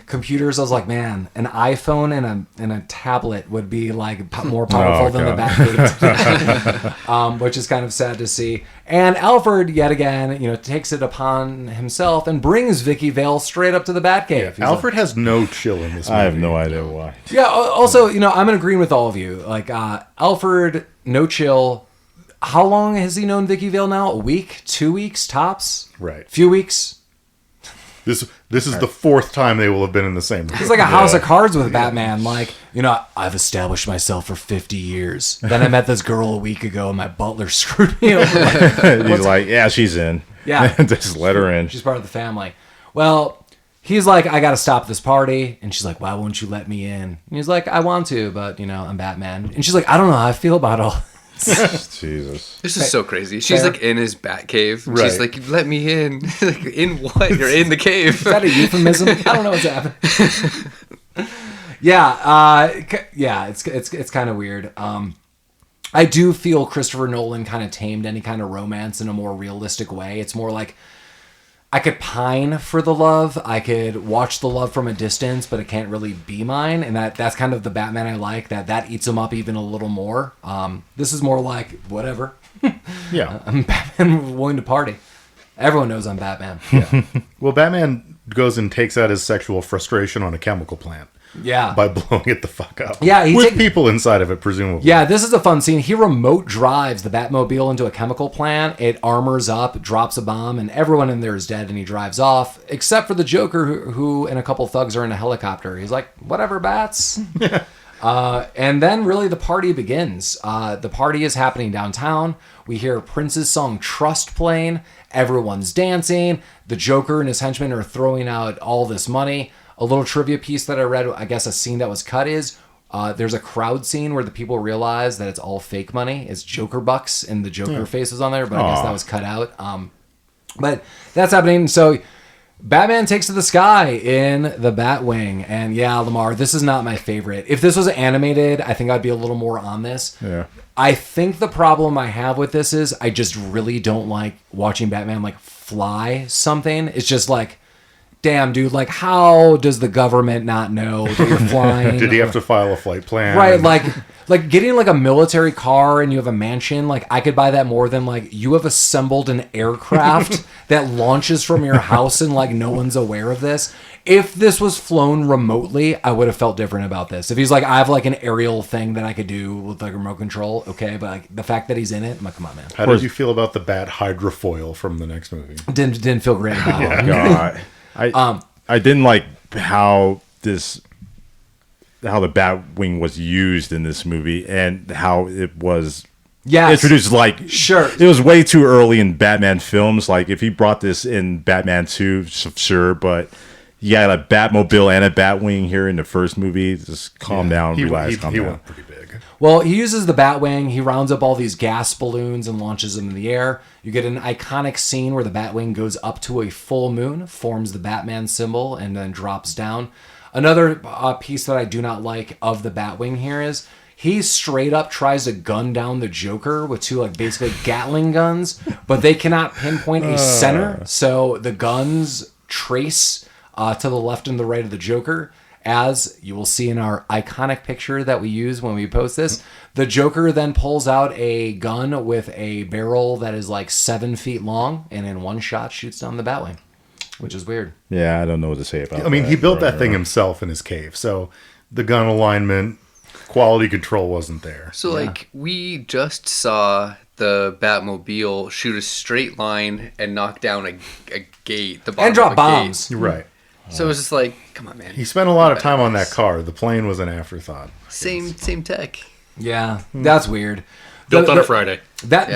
computers. I was like, man, an iPhone and a tablet would be more powerful than the Batcave, which is kind of sad to see. And Alfred, yet again, takes it upon himself and brings Vicki Vale straight up to the Batcave. Yeah, Alfred has no chill in this movie. I have no idea why. Yeah, also, I'm in agreement with all of you. Alfred, no chill. How long has he known Vicki Vale now? A week? 2 weeks? Tops? Right. Few weeks? This is the fourth time they will have been in the same room. It's like a house of cards with Batman. I've established myself for 50 years. Then I met this girl a week ago and my butler screwed me over. He's like, yeah, she's in. Yeah. Just let her in. She's part of the family. Well, he's like, I got to stop this party. And she's like, why won't you let me in? And he's like, I want to, but, I'm Batman. And she's like, I don't know how I feel about all Jesus. This is so crazy. She's in his bat cave. Right. She's like, let me in. In what? You're in the cave. Is that a euphemism? I don't know what's happening. It's kind of weird. I do feel Christopher Nolan kind of tamed any kind of romance in a more realistic way. It's more like I could pine for the love. I could watch the love from a distance, but it can't really be mine. And that's kind of the Batman I like, that eats him up even a little more. This is more like, whatever. Yeah. I'm Batman willing to party. Everyone knows I'm Batman. Yeah. Well, Batman goes and takes out his sexual frustration on a chemical plant. Yeah. By blowing it the fuck up. Yeah. With people inside of it, presumably. Yeah, this is a fun scene. He remote drives the Batmobile into a chemical plant. It armors up, drops a bomb, and everyone in there is dead, and he drives off, except for the Joker, who and a couple thugs are in a helicopter. He's like, whatever, bats. And then really the party begins. The party is happening downtown. We hear Prince's song Trust playing. Everyone's dancing. The Joker and his henchmen are throwing out all this money. A little trivia piece that I read, I guess a scene that was cut is there's a crowd scene where the people realize that it's all fake money. It's Joker bucks and the Joker faces on there, but I guess that was cut out. But that's happening. So Batman takes to the sky in the Batwing. And yeah, Lamar, this is not my favorite. If this was animated, I think I'd be a little more on this. Yeah. I think the problem I have with this is I just really don't like watching Batman fly something. It's just damn, dude, how does the government not know that you're flying? Did he have to file a flight plan? Right, like getting a military car and you have a mansion, I could buy that more than you have assembled an aircraft that launches from your house and no one's aware of this. If this was flown remotely, I would have felt different about this. If he's I have an aerial thing that I could do with remote control, okay, but the fact that he's in it, I'm like, come on, man. How did you feel about the bat hydrofoil from the next movie? Didn't feel great about it. God. I didn't like how the Batwing was used in this movie and how it was introduced. Sure, it was way too early in Batman films. If he brought this in Batman 2, sure, but you got a Batmobile and a Batwing here in the first movie. Just calm down, relax, calm down. Went pretty big. Well, he uses the Batwing. He rounds up all these gas balloons and launches them in the air. You get an iconic scene where the Batwing goes up to a full moon, forms the Batman symbol, and then drops down. Another piece that I do not like of the Batwing here is he straight up tries to gun down the Joker with two basically Gatling guns, but they cannot pinpoint a center. So the guns trace to the left and the right of the Joker. As you will see in our iconic picture that we use when we post this, the Joker then pulls out a gun with a barrel that is like 7 feet long, and in one shot shoots down the Batwing, which is weird. Yeah, I don't know what to say about that. I mean, he built that thing himself in his cave, so the gun alignment, quality control wasn't there. So, like, we just saw the Batmobile shoot a straight line and knock down a gate. The bottom And drop of a bombs. Gate. You're right. So it was just like, come on, man. He spent a lot of time on that car. The plane was an afterthought. Same tech. Yeah, that's weird. Built on a Friday. That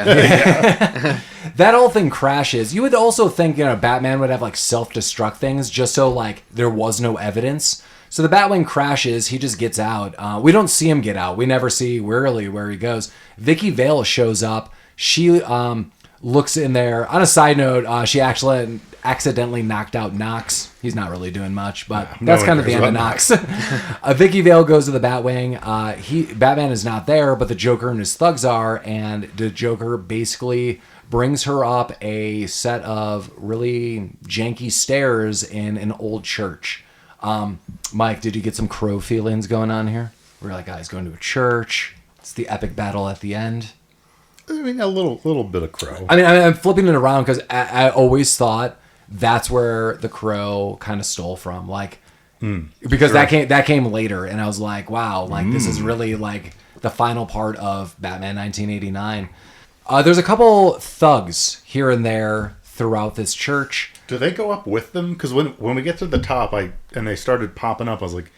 that whole thing crashes. You would also think, Batman would have like self-destruct things just so like there was no evidence. So the Batwing crashes. He just gets out. We don't see him get out. We never see really where he goes. Vicki Vale shows up. She looks in there. On a side note, she actually accidentally knocked out Knox. He's not really doing much, but that's kind of the end of Knox. Vicki Vale goes to the Batwing. Batman is not there, but the Joker and his thugs are, and the Joker basically brings her up a set of really janky stairs in an old church. Mike, did you get some Crow feelings going on here? We're like, he's going to a church. It's the epic battle at the end. I mean, a little bit of Crow. I mean, I'm flipping it around because I always thought that's where the Crow kind of stole from, like, because that came later, and I was like, wow, like this is really like the final part of Batman 1989. There's a couple thugs here and there throughout this church. Do they go up with them? Because when we get to the top, and they started popping up, I was like,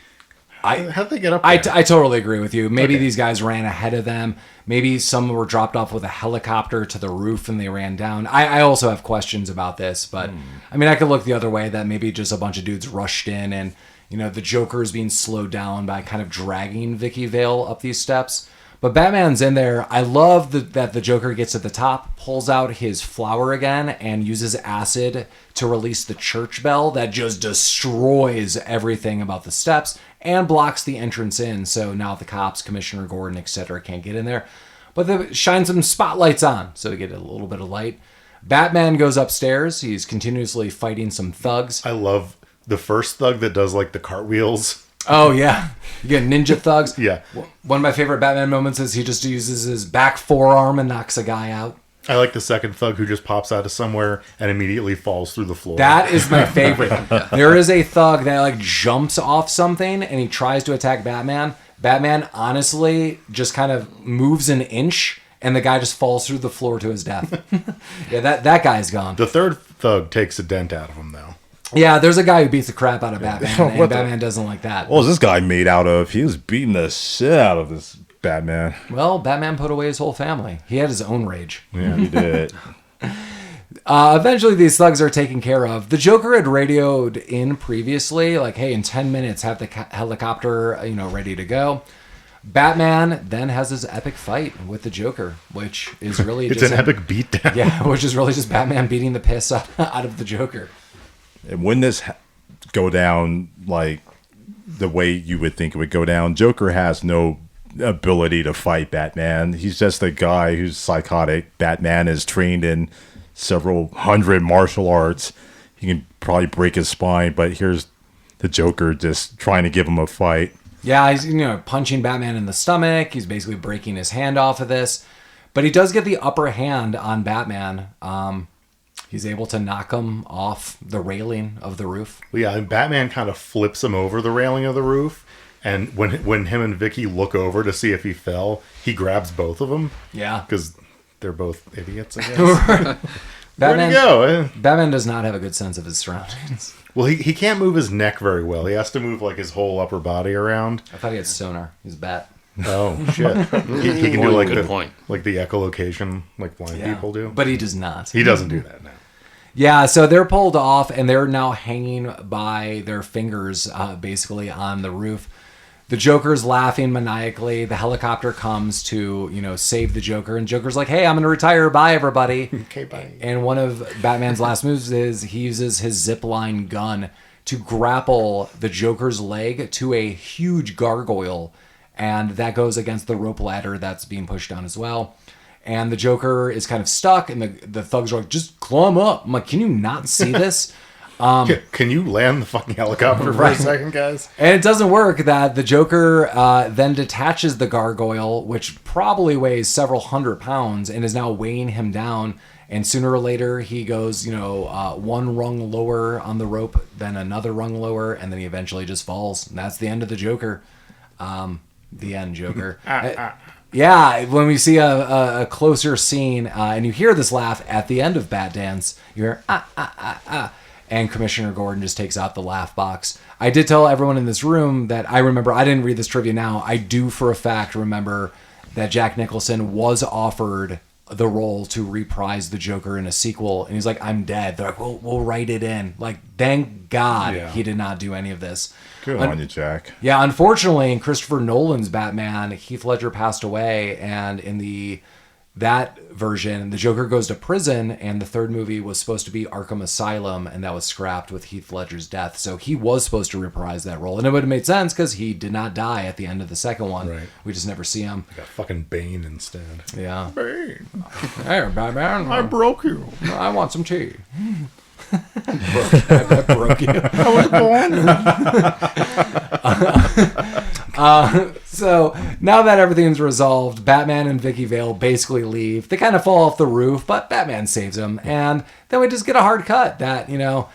how'd they get up there? I totally agree with you. Maybe these guys ran ahead of them. Maybe some were dropped off with a helicopter to the roof and they ran down. I also have questions about this, but I mean, I could look the other way that maybe just a bunch of dudes rushed in and, the Joker is being slowed down by kind of dragging Vicki Vale up these steps. But Batman's in there. I love that the Joker gets to the top, pulls out his flower again, and uses acid to release the church bell that just destroys everything about the steps and blocks the entrance in. So now the cops, Commissioner Gordon, etc., can't get in there. But they shine some spotlights on, so we get a little bit of light. Batman goes upstairs. He's continuously fighting some thugs. I love the first thug that does like the cartwheels. Oh, yeah. You get ninja thugs. Yeah. One of my favorite Batman moments is he just uses his back forearm and knocks a guy out. I like the second thug who just pops out of somewhere and immediately falls through the floor. That is my favorite. There is a thug that like jumps off something and he tries to attack Batman. Batman honestly just kind of moves an inch and the guy just falls through the floor to his death. Yeah, that guy's gone. The third thug takes a dent out of him, though. Yeah, there's a guy who beats the crap out of Batman, and Batman doesn't like that. What was this guy made out of? He was beating the shit out of this Batman. Well, Batman put away his whole family. He had his own rage. Yeah, he did. Eventually, these thugs are taken care of. The Joker had radioed in previously, like, hey, in 10 minutes, have the helicopter, ready to go. Batman then has this epic fight with the Joker, which is really It's just an epic beatdown. Yeah, which is really just Batman beating the piss out of the Joker. And when this go down like the way you would think it would go down, Joker has no ability to fight Batman. He's just a guy who's psychotic. Batman is trained in several hundred martial arts. He can probably break his spine, but here's the Joker just trying to give him a fight. Yeah, he's punching Batman in the stomach. He's basically breaking his hand off of this. But he does get the upper hand on Batman. He's able to knock him off the railing of the roof. Yeah, and Batman kind of flips him over the railing of the roof. And when him and Vicky look over to see if he fell, he grabs both of them. Yeah. Because they're both idiots, I guess. Batman, Where'd he go? Batman does not have a good sense of his surroundings. Well, he can't move his neck very well. He has to move like his whole upper body around. I thought he had sonar. He's a bat. Oh, shit. He can do like Good point. Like the echolocation like blind people do. But he does not. He doesn't do that now. Yeah, so they're pulled off and they're now hanging by their fingers basically on the roof. The Joker's laughing maniacally. The helicopter comes to, save the Joker. And Joker's like, hey, I'm going to retire. Bye, everybody. Okay, bye. And one of Batman's last moves is he uses his zipline gun to grapple the Joker's leg to a huge gargoyle. And that goes against the rope ladder that's being pushed down as well. And the Joker is kind of stuck. And the thugs are like, just climb up. I'm like, can you not see this? Can you land the fucking helicopter for a second, guys? And it doesn't work. That the Joker then detaches the gargoyle, which probably weighs several hundred pounds, and is now weighing him down. And sooner or later, he goes, one rung lower on the rope, then another rung lower, and then he eventually just falls. And that's the end of the Joker. The end, Joker. Yeah, when we see a closer scene, and you hear this laugh at the end of Bat Dance, you hear, and Commissioner Gordon just takes out the laugh box. I did tell everyone in this room that I remember, I didn't read this trivia now, I do for a fact remember that Jack Nicholson was offered the role to reprise the Joker in a sequel, and he's like, I'm dead. They're like, we'll write it in. Like, thank God he did not do any of this. Good on you, Jack. Yeah, unfortunately, in Christopher Nolan's Batman, Heath Ledger passed away, and in that version, the Joker goes to prison, and the third movie was supposed to be Arkham Asylum, and that was scrapped with Heath Ledger's death. So he was supposed to reprise that role, and it would have made sense because he did not die at the end of the second one. Right. We just never see him. Got fucking Bane instead. Yeah. Bane. Hey, Batman. I broke you. I want some tea. I broke you. So now that everything's resolved, Batman and Vicki Vale basically leave. They kind of fall off the roof, but Batman saves them. And then we just get a hard cut that, now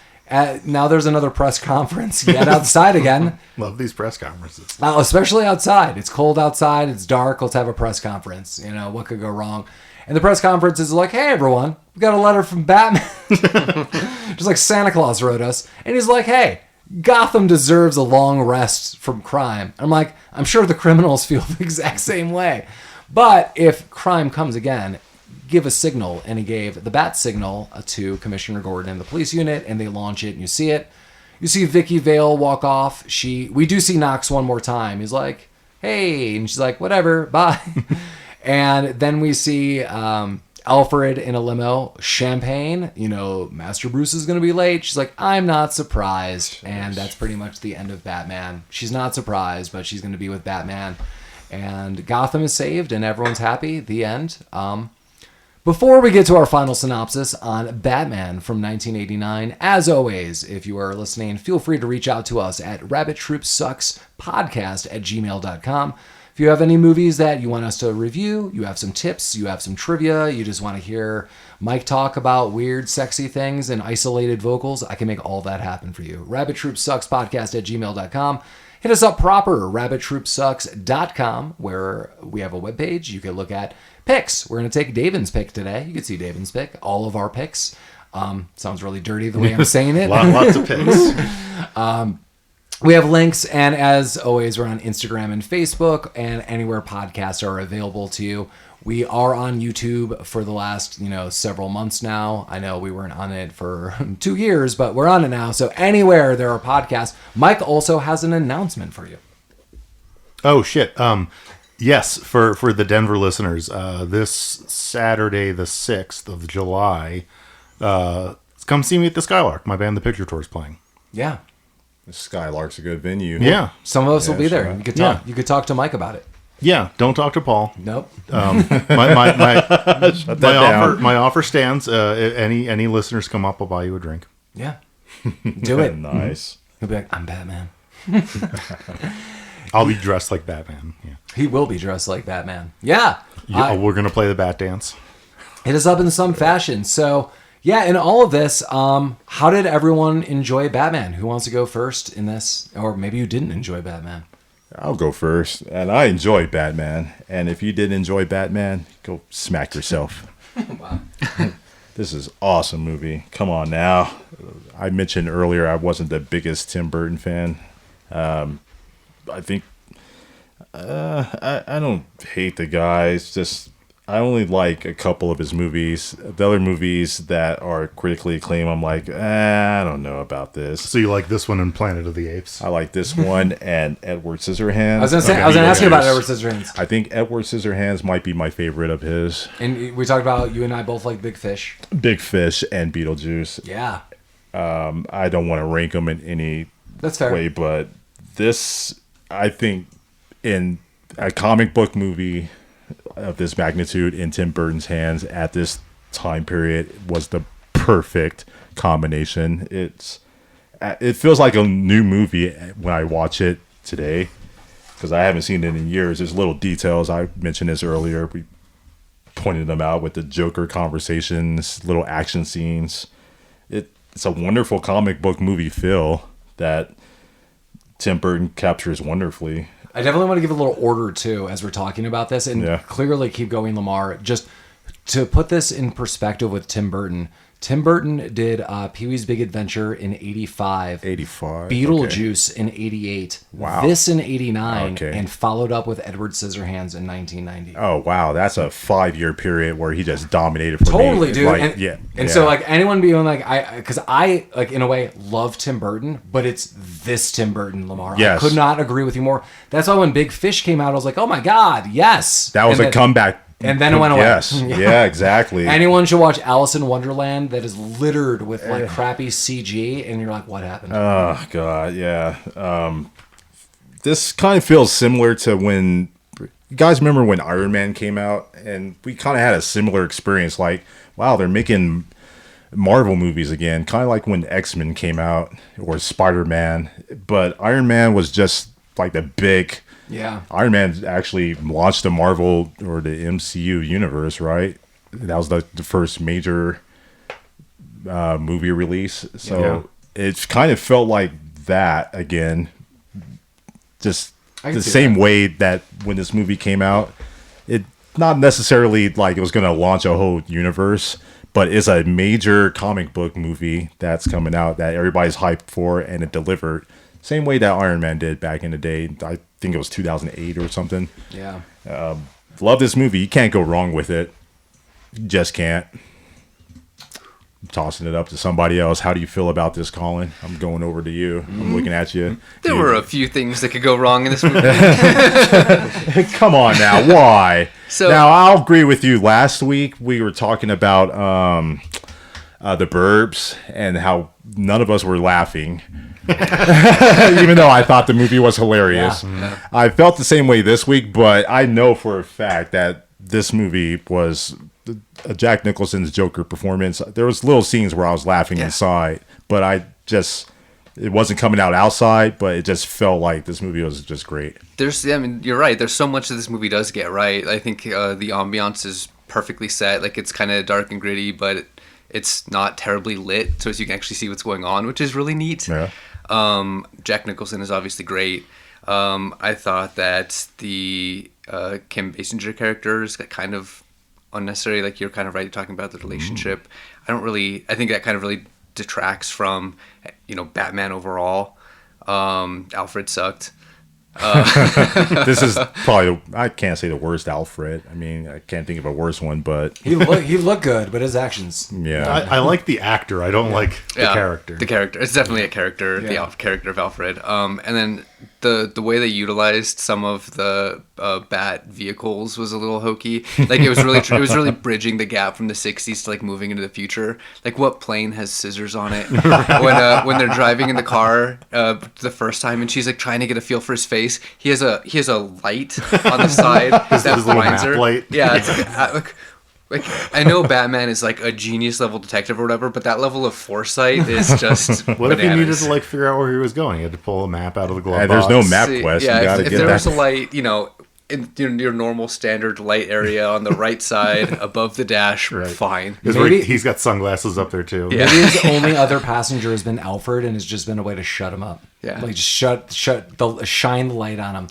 there's another press conference yet outside again. Love these press conferences. Especially outside. It's cold outside. It's dark. Let's have a press conference. What could go wrong? And the press conference is like, hey, everyone, we got a letter from Batman. Just like Santa Claus wrote us. And he's like, hey, Gotham deserves a long rest from crime. I'm like, I'm sure the criminals feel the exact same way. But if crime comes again, give a signal. And he gave the bat signal to Commissioner Gordon and the police unit, and they launch it, and you see it. You see Vicki Vale walk off. We do see Knox one more time. He's like, hey. And she's like, whatever, bye. And then we see Alfred in a limo, champagne. Master Bruce is going to be late. She's like, I'm not surprised. And that's pretty much the end of Batman. She's not surprised, but she's going to be with Batman. And Gotham is saved and everyone's happy. The end. Before we get to our final synopsis on Batman from 1989, as always, if you are listening, feel free to reach out to us at rabbittroopsuckspodcast@gmail.com. If you have any movies that you want us to review, you have some tips, you have some trivia, you just want to hear Mike talk about weird, sexy things and isolated vocals, I can make all that happen for you. rabbittroopsuckspodcast@gmail.com. Hit us up proper, rabbittroopsucks.com, where we have a webpage. You can look at picks. We're going to take Davin's pick today. You can see Davin's pick, all of our picks. Sounds really dirty the way I'm saying it. Lots of picks. We have links, and as always, we're on Instagram and Facebook, and anywhere podcasts are available to you. We are on YouTube for the last, several months now. I know we weren't on it for 2 years, but we're on it now. So anywhere there are podcasts. Mike also has an announcement for you. Oh, shit. Yes, for the Denver listeners, this Saturday, the 6th of July, come see me at the Skylark. My band, The Picture Tour, is playing. Yeah. The Skylark's a good venue. Yeah. Some of us will be there. Right. You could talk. Yeah. You could talk to Mike about it. Yeah. Don't talk to Paul. Nope. My offer stands. Any listeners come up, I'll buy you a drink. Yeah. Do it. Nice. He'll be like, I'm Batman. I'll be dressed like Batman. Yeah. He will be dressed like Batman. Yeah. We're gonna play the Bat Dance. Hit us up in some fashion. So. Yeah, in all of this, how did everyone enjoy Batman? Who wants to go first in this? Or maybe you didn't enjoy Batman. I'll go first. And I enjoyed Batman. And if you didn't enjoy Batman, go smack yourself. Wow. This is an awesome movie. Come on now. I mentioned earlier I wasn't the biggest Tim Burton fan. I think I don't hate the guy. It's just I only like a couple of his movies. The other movies that are critically acclaimed, I'm like, I don't know about this. So you like this one and Planet of the Apes? I like this one and Edward Scissorhands. I was gonna ask you about Edward Scissorhands. I think Edward Scissorhands might be my favorite of his. And we talked about you and I both like Big Fish. Big Fish and Beetlejuice. Yeah. I don't want to rank them in any That's fair. way, but this, I think, in a comic book movie of this magnitude in Tim Burton's hands at this time period was the perfect combination. It's it feels like a new movie when I watch it today, because I haven't seen it in years. There's little details. I mentioned this earlier. We pointed them out with the Joker conversations, little action scenes. It's a wonderful comic book movie feel that Tim Burton captures wonderfully. I definitely want to give a little order too as we're talking about this, and clearly keep going, Lamar. Just to put this in perspective with Tim Burton. Tim Burton did Pee-wee's Big Adventure in 85. 85. Beetlejuice in 88. Wow. This in 89. Okay. And followed up with Edward Scissorhands in 1990. Oh, wow. That's a 5-year period where he just dominated for me. Totally, dude. Like, and so, like, anyone being like, because I, like, in a way, love Tim Burton, but it's this Tim Burton, Lamar. Yes. I could not agree with you more. That's why when Big Fish came out, I was like, oh my God, yes. That was a comeback. And then it went away. Yes. Yeah, exactly. Anyone should watch Alice in Wonderland that is littered with like crappy CG, and you're like, what happened? Oh, God, yeah. This kind of feels similar to when... You guys remember when Iron Man came out? And we kind of had a similar experience. Like, wow, they're making Marvel movies again. Kind of like when X-Men came out, or Spider-Man. But Iron Man was just like the big... Yeah. Iron Man actually launched the Marvel or the MCU universe, right? That was the first major movie release. So it kind of felt like that again. Just the same way that when this movie came out, it not necessarily like it was going to launch a whole universe, but it's a major comic book movie that's coming out that everybody's hyped for, and it delivered. Same way that Iron Man did back in the day. I think it was 2008 or something. Yeah. Love this movie. You can't go wrong with it. You just can't. I'm tossing it up to somebody else. How do you feel about this, Collin? I'm going over to you. I'm looking at you. There were a few things that could go wrong in this movie. Come on now. Why? So now, I'll agree with you. Last week, we were talking about the Burbs and how none of us were laughing. Even though I thought the movie was hilarious. Yeah. I felt the same way this week, but I know for a fact that this movie was Jack Nicholson's Joker performance. There was little scenes where I was laughing inside, but it wasn't coming out outside, but it just felt like this movie was just great. You're right. There's so much that this movie does get right. I think the ambiance is perfectly set. Like, it's kind of dark and gritty, but it's not terribly lit, so you can actually see what's going on, which is really neat. Yeah. Jack Nicholson is obviously great. I thought that the Kim Basinger character is kind of unnecessary. Like, you're kind of right talking about the relationship. I think that kind of really detracts from, Batman overall. Alfred sucked. This is probably, I can't say the worst Alfred. I mean, I can't think of a worse one, but he looked good, but his actions. Yeah. I like the actor. I don't like the character. The character. It's definitely a character, the character of Alfred. And then the way they utilized some of the bat vehicles was a little hokey. Like, it was really bridging the gap from the 60s to like moving into the future. Like, what plane has scissors on it? When they're driving in the car the first time, and she's like trying to get a feel for his face. He has a light on the side that his little blinds map her. light. Yeah, it's like I know Batman is like a genius level detective or whatever, but that level of foresight is just What if he needed to like figure out where he was going? He had to pull a map out of the glove there's box. no map quest. Yeah, you gotta if get there that. was a light, in your normal standard light area on the right side above the dash, fine. He's got sunglasses up there too. Yeah. Maybe his only other passenger has been Alfred, and it's just been a way to shut him up. Yeah. Like, just shine the light on him.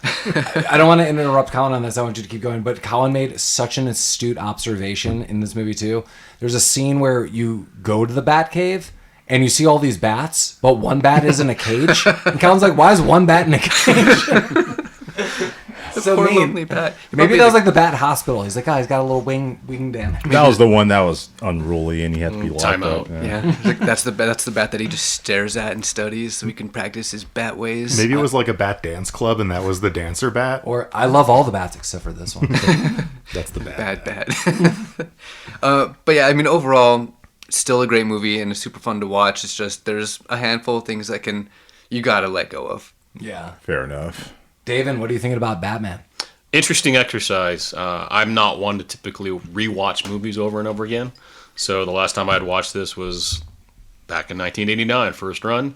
I don't want to interrupt Collin on this. I want you to keep going. But Collin made such an astute observation in this movie too. There's a scene where you go to the Batcave and you see all these bats, but one bat is in a cage. And Collin's like, why is one bat in a cage? So Poor mean. lonely bat. Maybe that was like the bat hospital. He's like, he's got a little wing damage. That was the one that was unruly and he had to be locked Time up. out. Yeah, like, that's the bat that he just stares at and studies so he can practice his bat ways. Maybe it was like a bat dance club, and that was the dancer bat. Or I love all the bats except for this one. That's the bat. Bad. But yeah, I mean, overall, still a great movie and it's super fun to watch. It's just there's a handful of things that you gotta let go of. Yeah. Fair enough. Davin, what are you thinking about Batman? Interesting exercise. I'm not one to typically rewatch movies over and over again. So the last time I'd watched this was back in 1989, first run.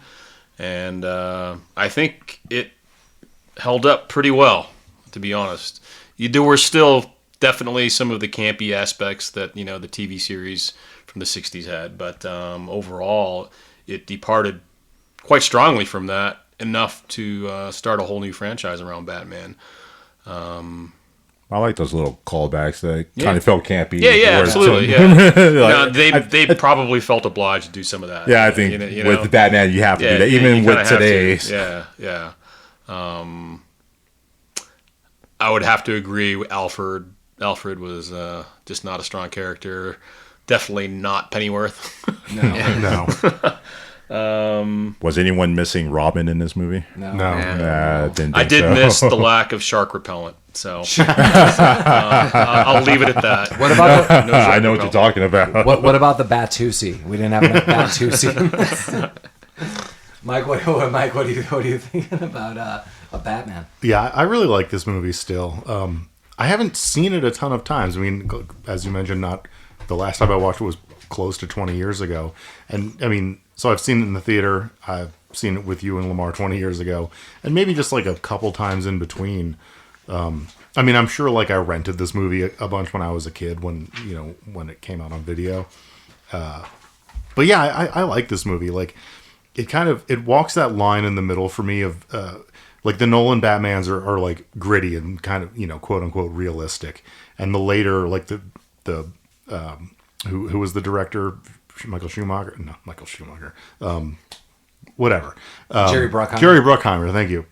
And I think it held up pretty well, to be honest. There were still definitely some of the campy aspects that, the TV series from the 60s had. But overall, it departed quite strongly from that, enough to start a whole new franchise around Batman. I like those little callbacks that kind of felt campy. Yeah, absolutely. Yeah. They probably felt obliged to do some of that. Yeah, I think with Batman, you have to do that, even with today's. Yeah. I would have to agree with Alfred. Alfred was just not a strong character. Definitely not Pennyworth. No. Was anyone missing Robin in this movie? No. Didn't I think did so. miss the lack of shark repellent, so I'll leave it at that. What about No shark I know what you're repellent. talking about. what about the Batusi? We didn't have enough Batusi. Mike, what are you thinking about a Batman? Yeah, I really like this movie still. I haven't seen it a ton of times. I mean, as you mentioned, not the last time I watched it was close to 20 years ago. And I mean, so I've seen it in the theater. I've seen it with you and Lamar 20 years ago, and maybe just like a couple times in between. I mean, I'm sure like I rented this movie a bunch when I was a kid, when it came out on video. But yeah, I like this movie. Like, it walks that line in the middle for me of like the Nolan Batmans are like gritty and kind of quote unquote realistic, and the later like the who was the director, Michael Schumacher, whatever, Jerry Bruckheimer. Jerry Bruckheimer, thank you.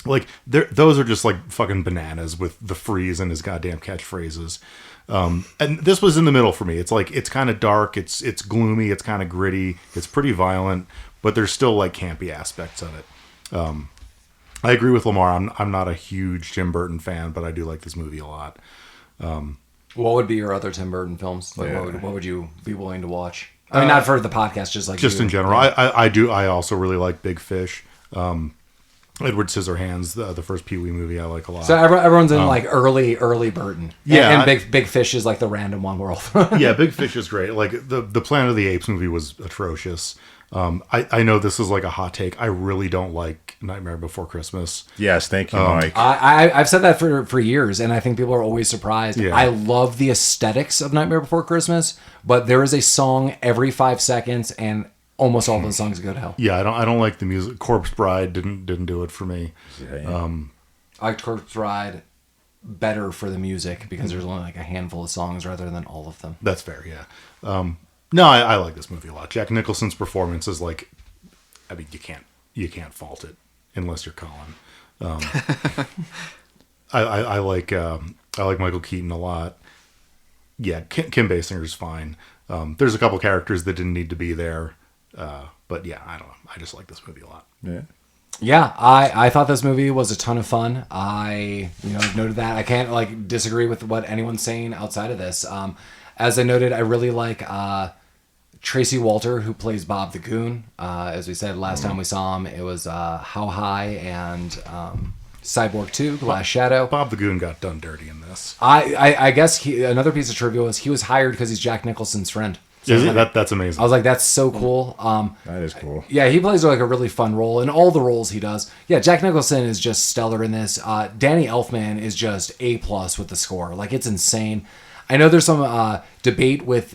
Like those are just like fucking bananas with the Freeze and his goddamn catchphrases. And this was in the middle for me. It's like, it's kind of dark, it's gloomy, it's kind of gritty, it's pretty violent, but there's still like campy aspects of it. I agree with Lamar. I'm not a huge Tim Burton fan, but I do like this movie a lot. What would be your other Tim Burton films? Like, what would you be willing to watch? I mean, not for the podcast, just like just you. in general. I do. I also really like Big Fish. Edward Scissorhands, the first Pee Wee movie, I like a lot. So everyone's in like early Burton. Yeah, and Big Fish is like the random one world. Yeah, Big Fish is great. Like the Planet of the Apes movie was atrocious. I know this is like a hot take. I really don't like Nightmare Before Christmas. Yes, thank you, Mike. I've said that for years, and I think people are always surprised. Yeah. I love the aesthetics of Nightmare Before Christmas, but there is a song every 5 seconds, and almost all the songs go to hell. Yeah, I don't like the music. Corpse Bride didn't do it for me. I like Corpse Bride better for the music because there's only like a handful of songs rather than all of them. That's fair, yeah. No, I like this movie a lot. Jack Nicholson's performance is like, I mean, you can't fault it unless you're Collin. I like Michael Keaton a lot. Yeah, Kim Basinger's fine. There's a couple characters that didn't need to be there, but yeah, I don't know. I just like this movie a lot. Yeah, I thought this movie was a ton of fun. I noted that. I can't like disagree with what anyone's saying outside of this. As I noted, I really like Tracy Walter, who plays Bob the Goon. As we said last time we saw him, it was How High and Cyborg 2, Glass Shadow. Bob the Goon got done dirty in this. I guess another piece of trivia was he was hired because he's Jack Nicholson's friend. So That's amazing. I was like, that's so cool. That is cool. Yeah, he plays like a really fun role in all the roles he does. Yeah, Jack Nicholson is just stellar in this. Danny Elfman is just A+ with the score. Like, it's insane. I know there's some debate with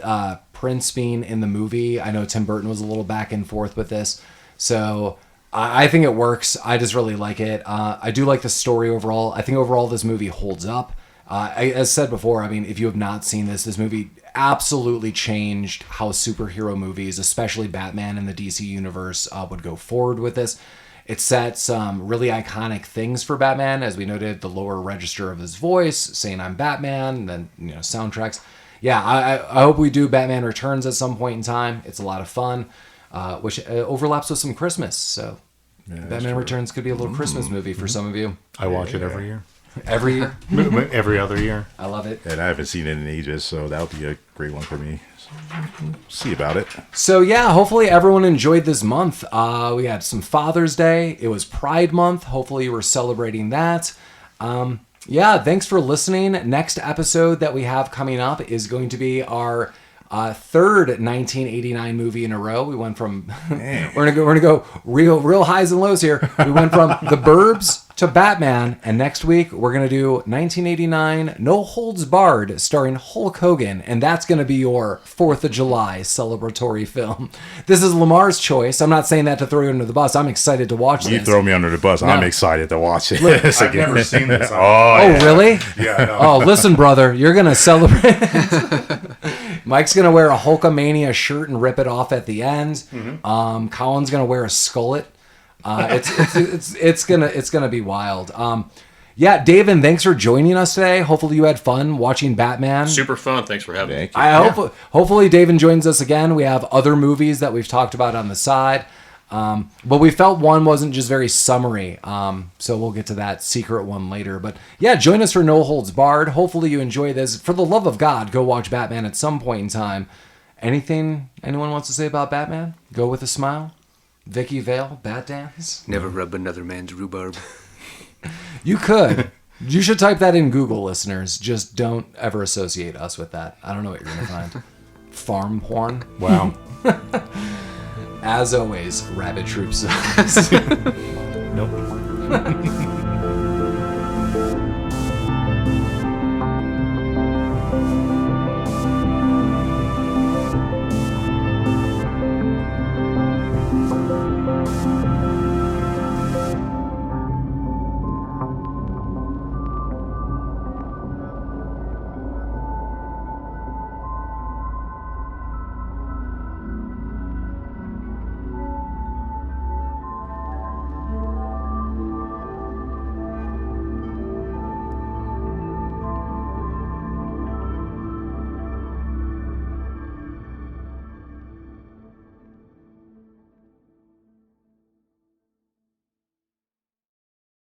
Prince being in the movie. I know Tim Burton was a little back and forth with this. So I think it works. I just really like it. I do like the story overall. I think overall this movie holds up. As said before, I mean, if you have not seen this movie absolutely changed how superhero movies, especially Batman and the DC universe, would go forward with this. It set some really iconic things for Batman, as we noted, the lower register of his voice, saying I'm Batman, and then soundtracks. Yeah, I hope we do Batman Returns at some point in time. It's a lot of fun, which overlaps with some Christmas. So Batman Returns could be a little Christmas movie for some of you. I watch it every year. Every year? Every other year. I love it. And I haven't seen it in ages, so that would be a great one for me. So we'll see about it. So yeah, hopefully everyone enjoyed this month. We had some Father's Day. It was Pride Month. Hopefully you were celebrating that. Yeah, thanks for listening. Next episode that we have coming up is going to be our Third 1989 movie in a row. We went from we're gonna go real highs and lows here. We went from The Burbs to Batman, and next week we're gonna do 1989 No Holds Barred, starring Hulk Hogan, and that's gonna be your 4th of July celebratory film. This is Lamar's choice. I'm not saying that to throw you under the bus. I'm excited to watch this. You throw me under the bus. I'm excited to watch it. I've never seen this. Oh, really? Yeah. No. Oh, listen, brother, you're gonna celebrate. Mike's gonna wear a Hulkamania shirt and rip it off at the end. Collin's gonna wear a skullet. It's gonna be wild. Yeah, Davin, thanks for joining us today. Hopefully you had fun watching Batman. Super fun. Thanks for having me. Hopefully Davin joins us again. We have other movies that we've talked about on the side. But we felt one wasn't just very summary. So we'll get to that secret one later. But yeah, join us for No Holds Barred. Hopefully you enjoy this. For the love of God, go watch Batman at some point in time. Anything anyone wants to say about Batman? Go with a smile. Vicki Vale, Bat Dance. Never rub another man's rhubarb. You could. You should type that in Google, listeners. Just don't ever associate us with that. I don't know what you're going to find. Farm porn. Wow. As always, Rabbit Troop songs. Nope.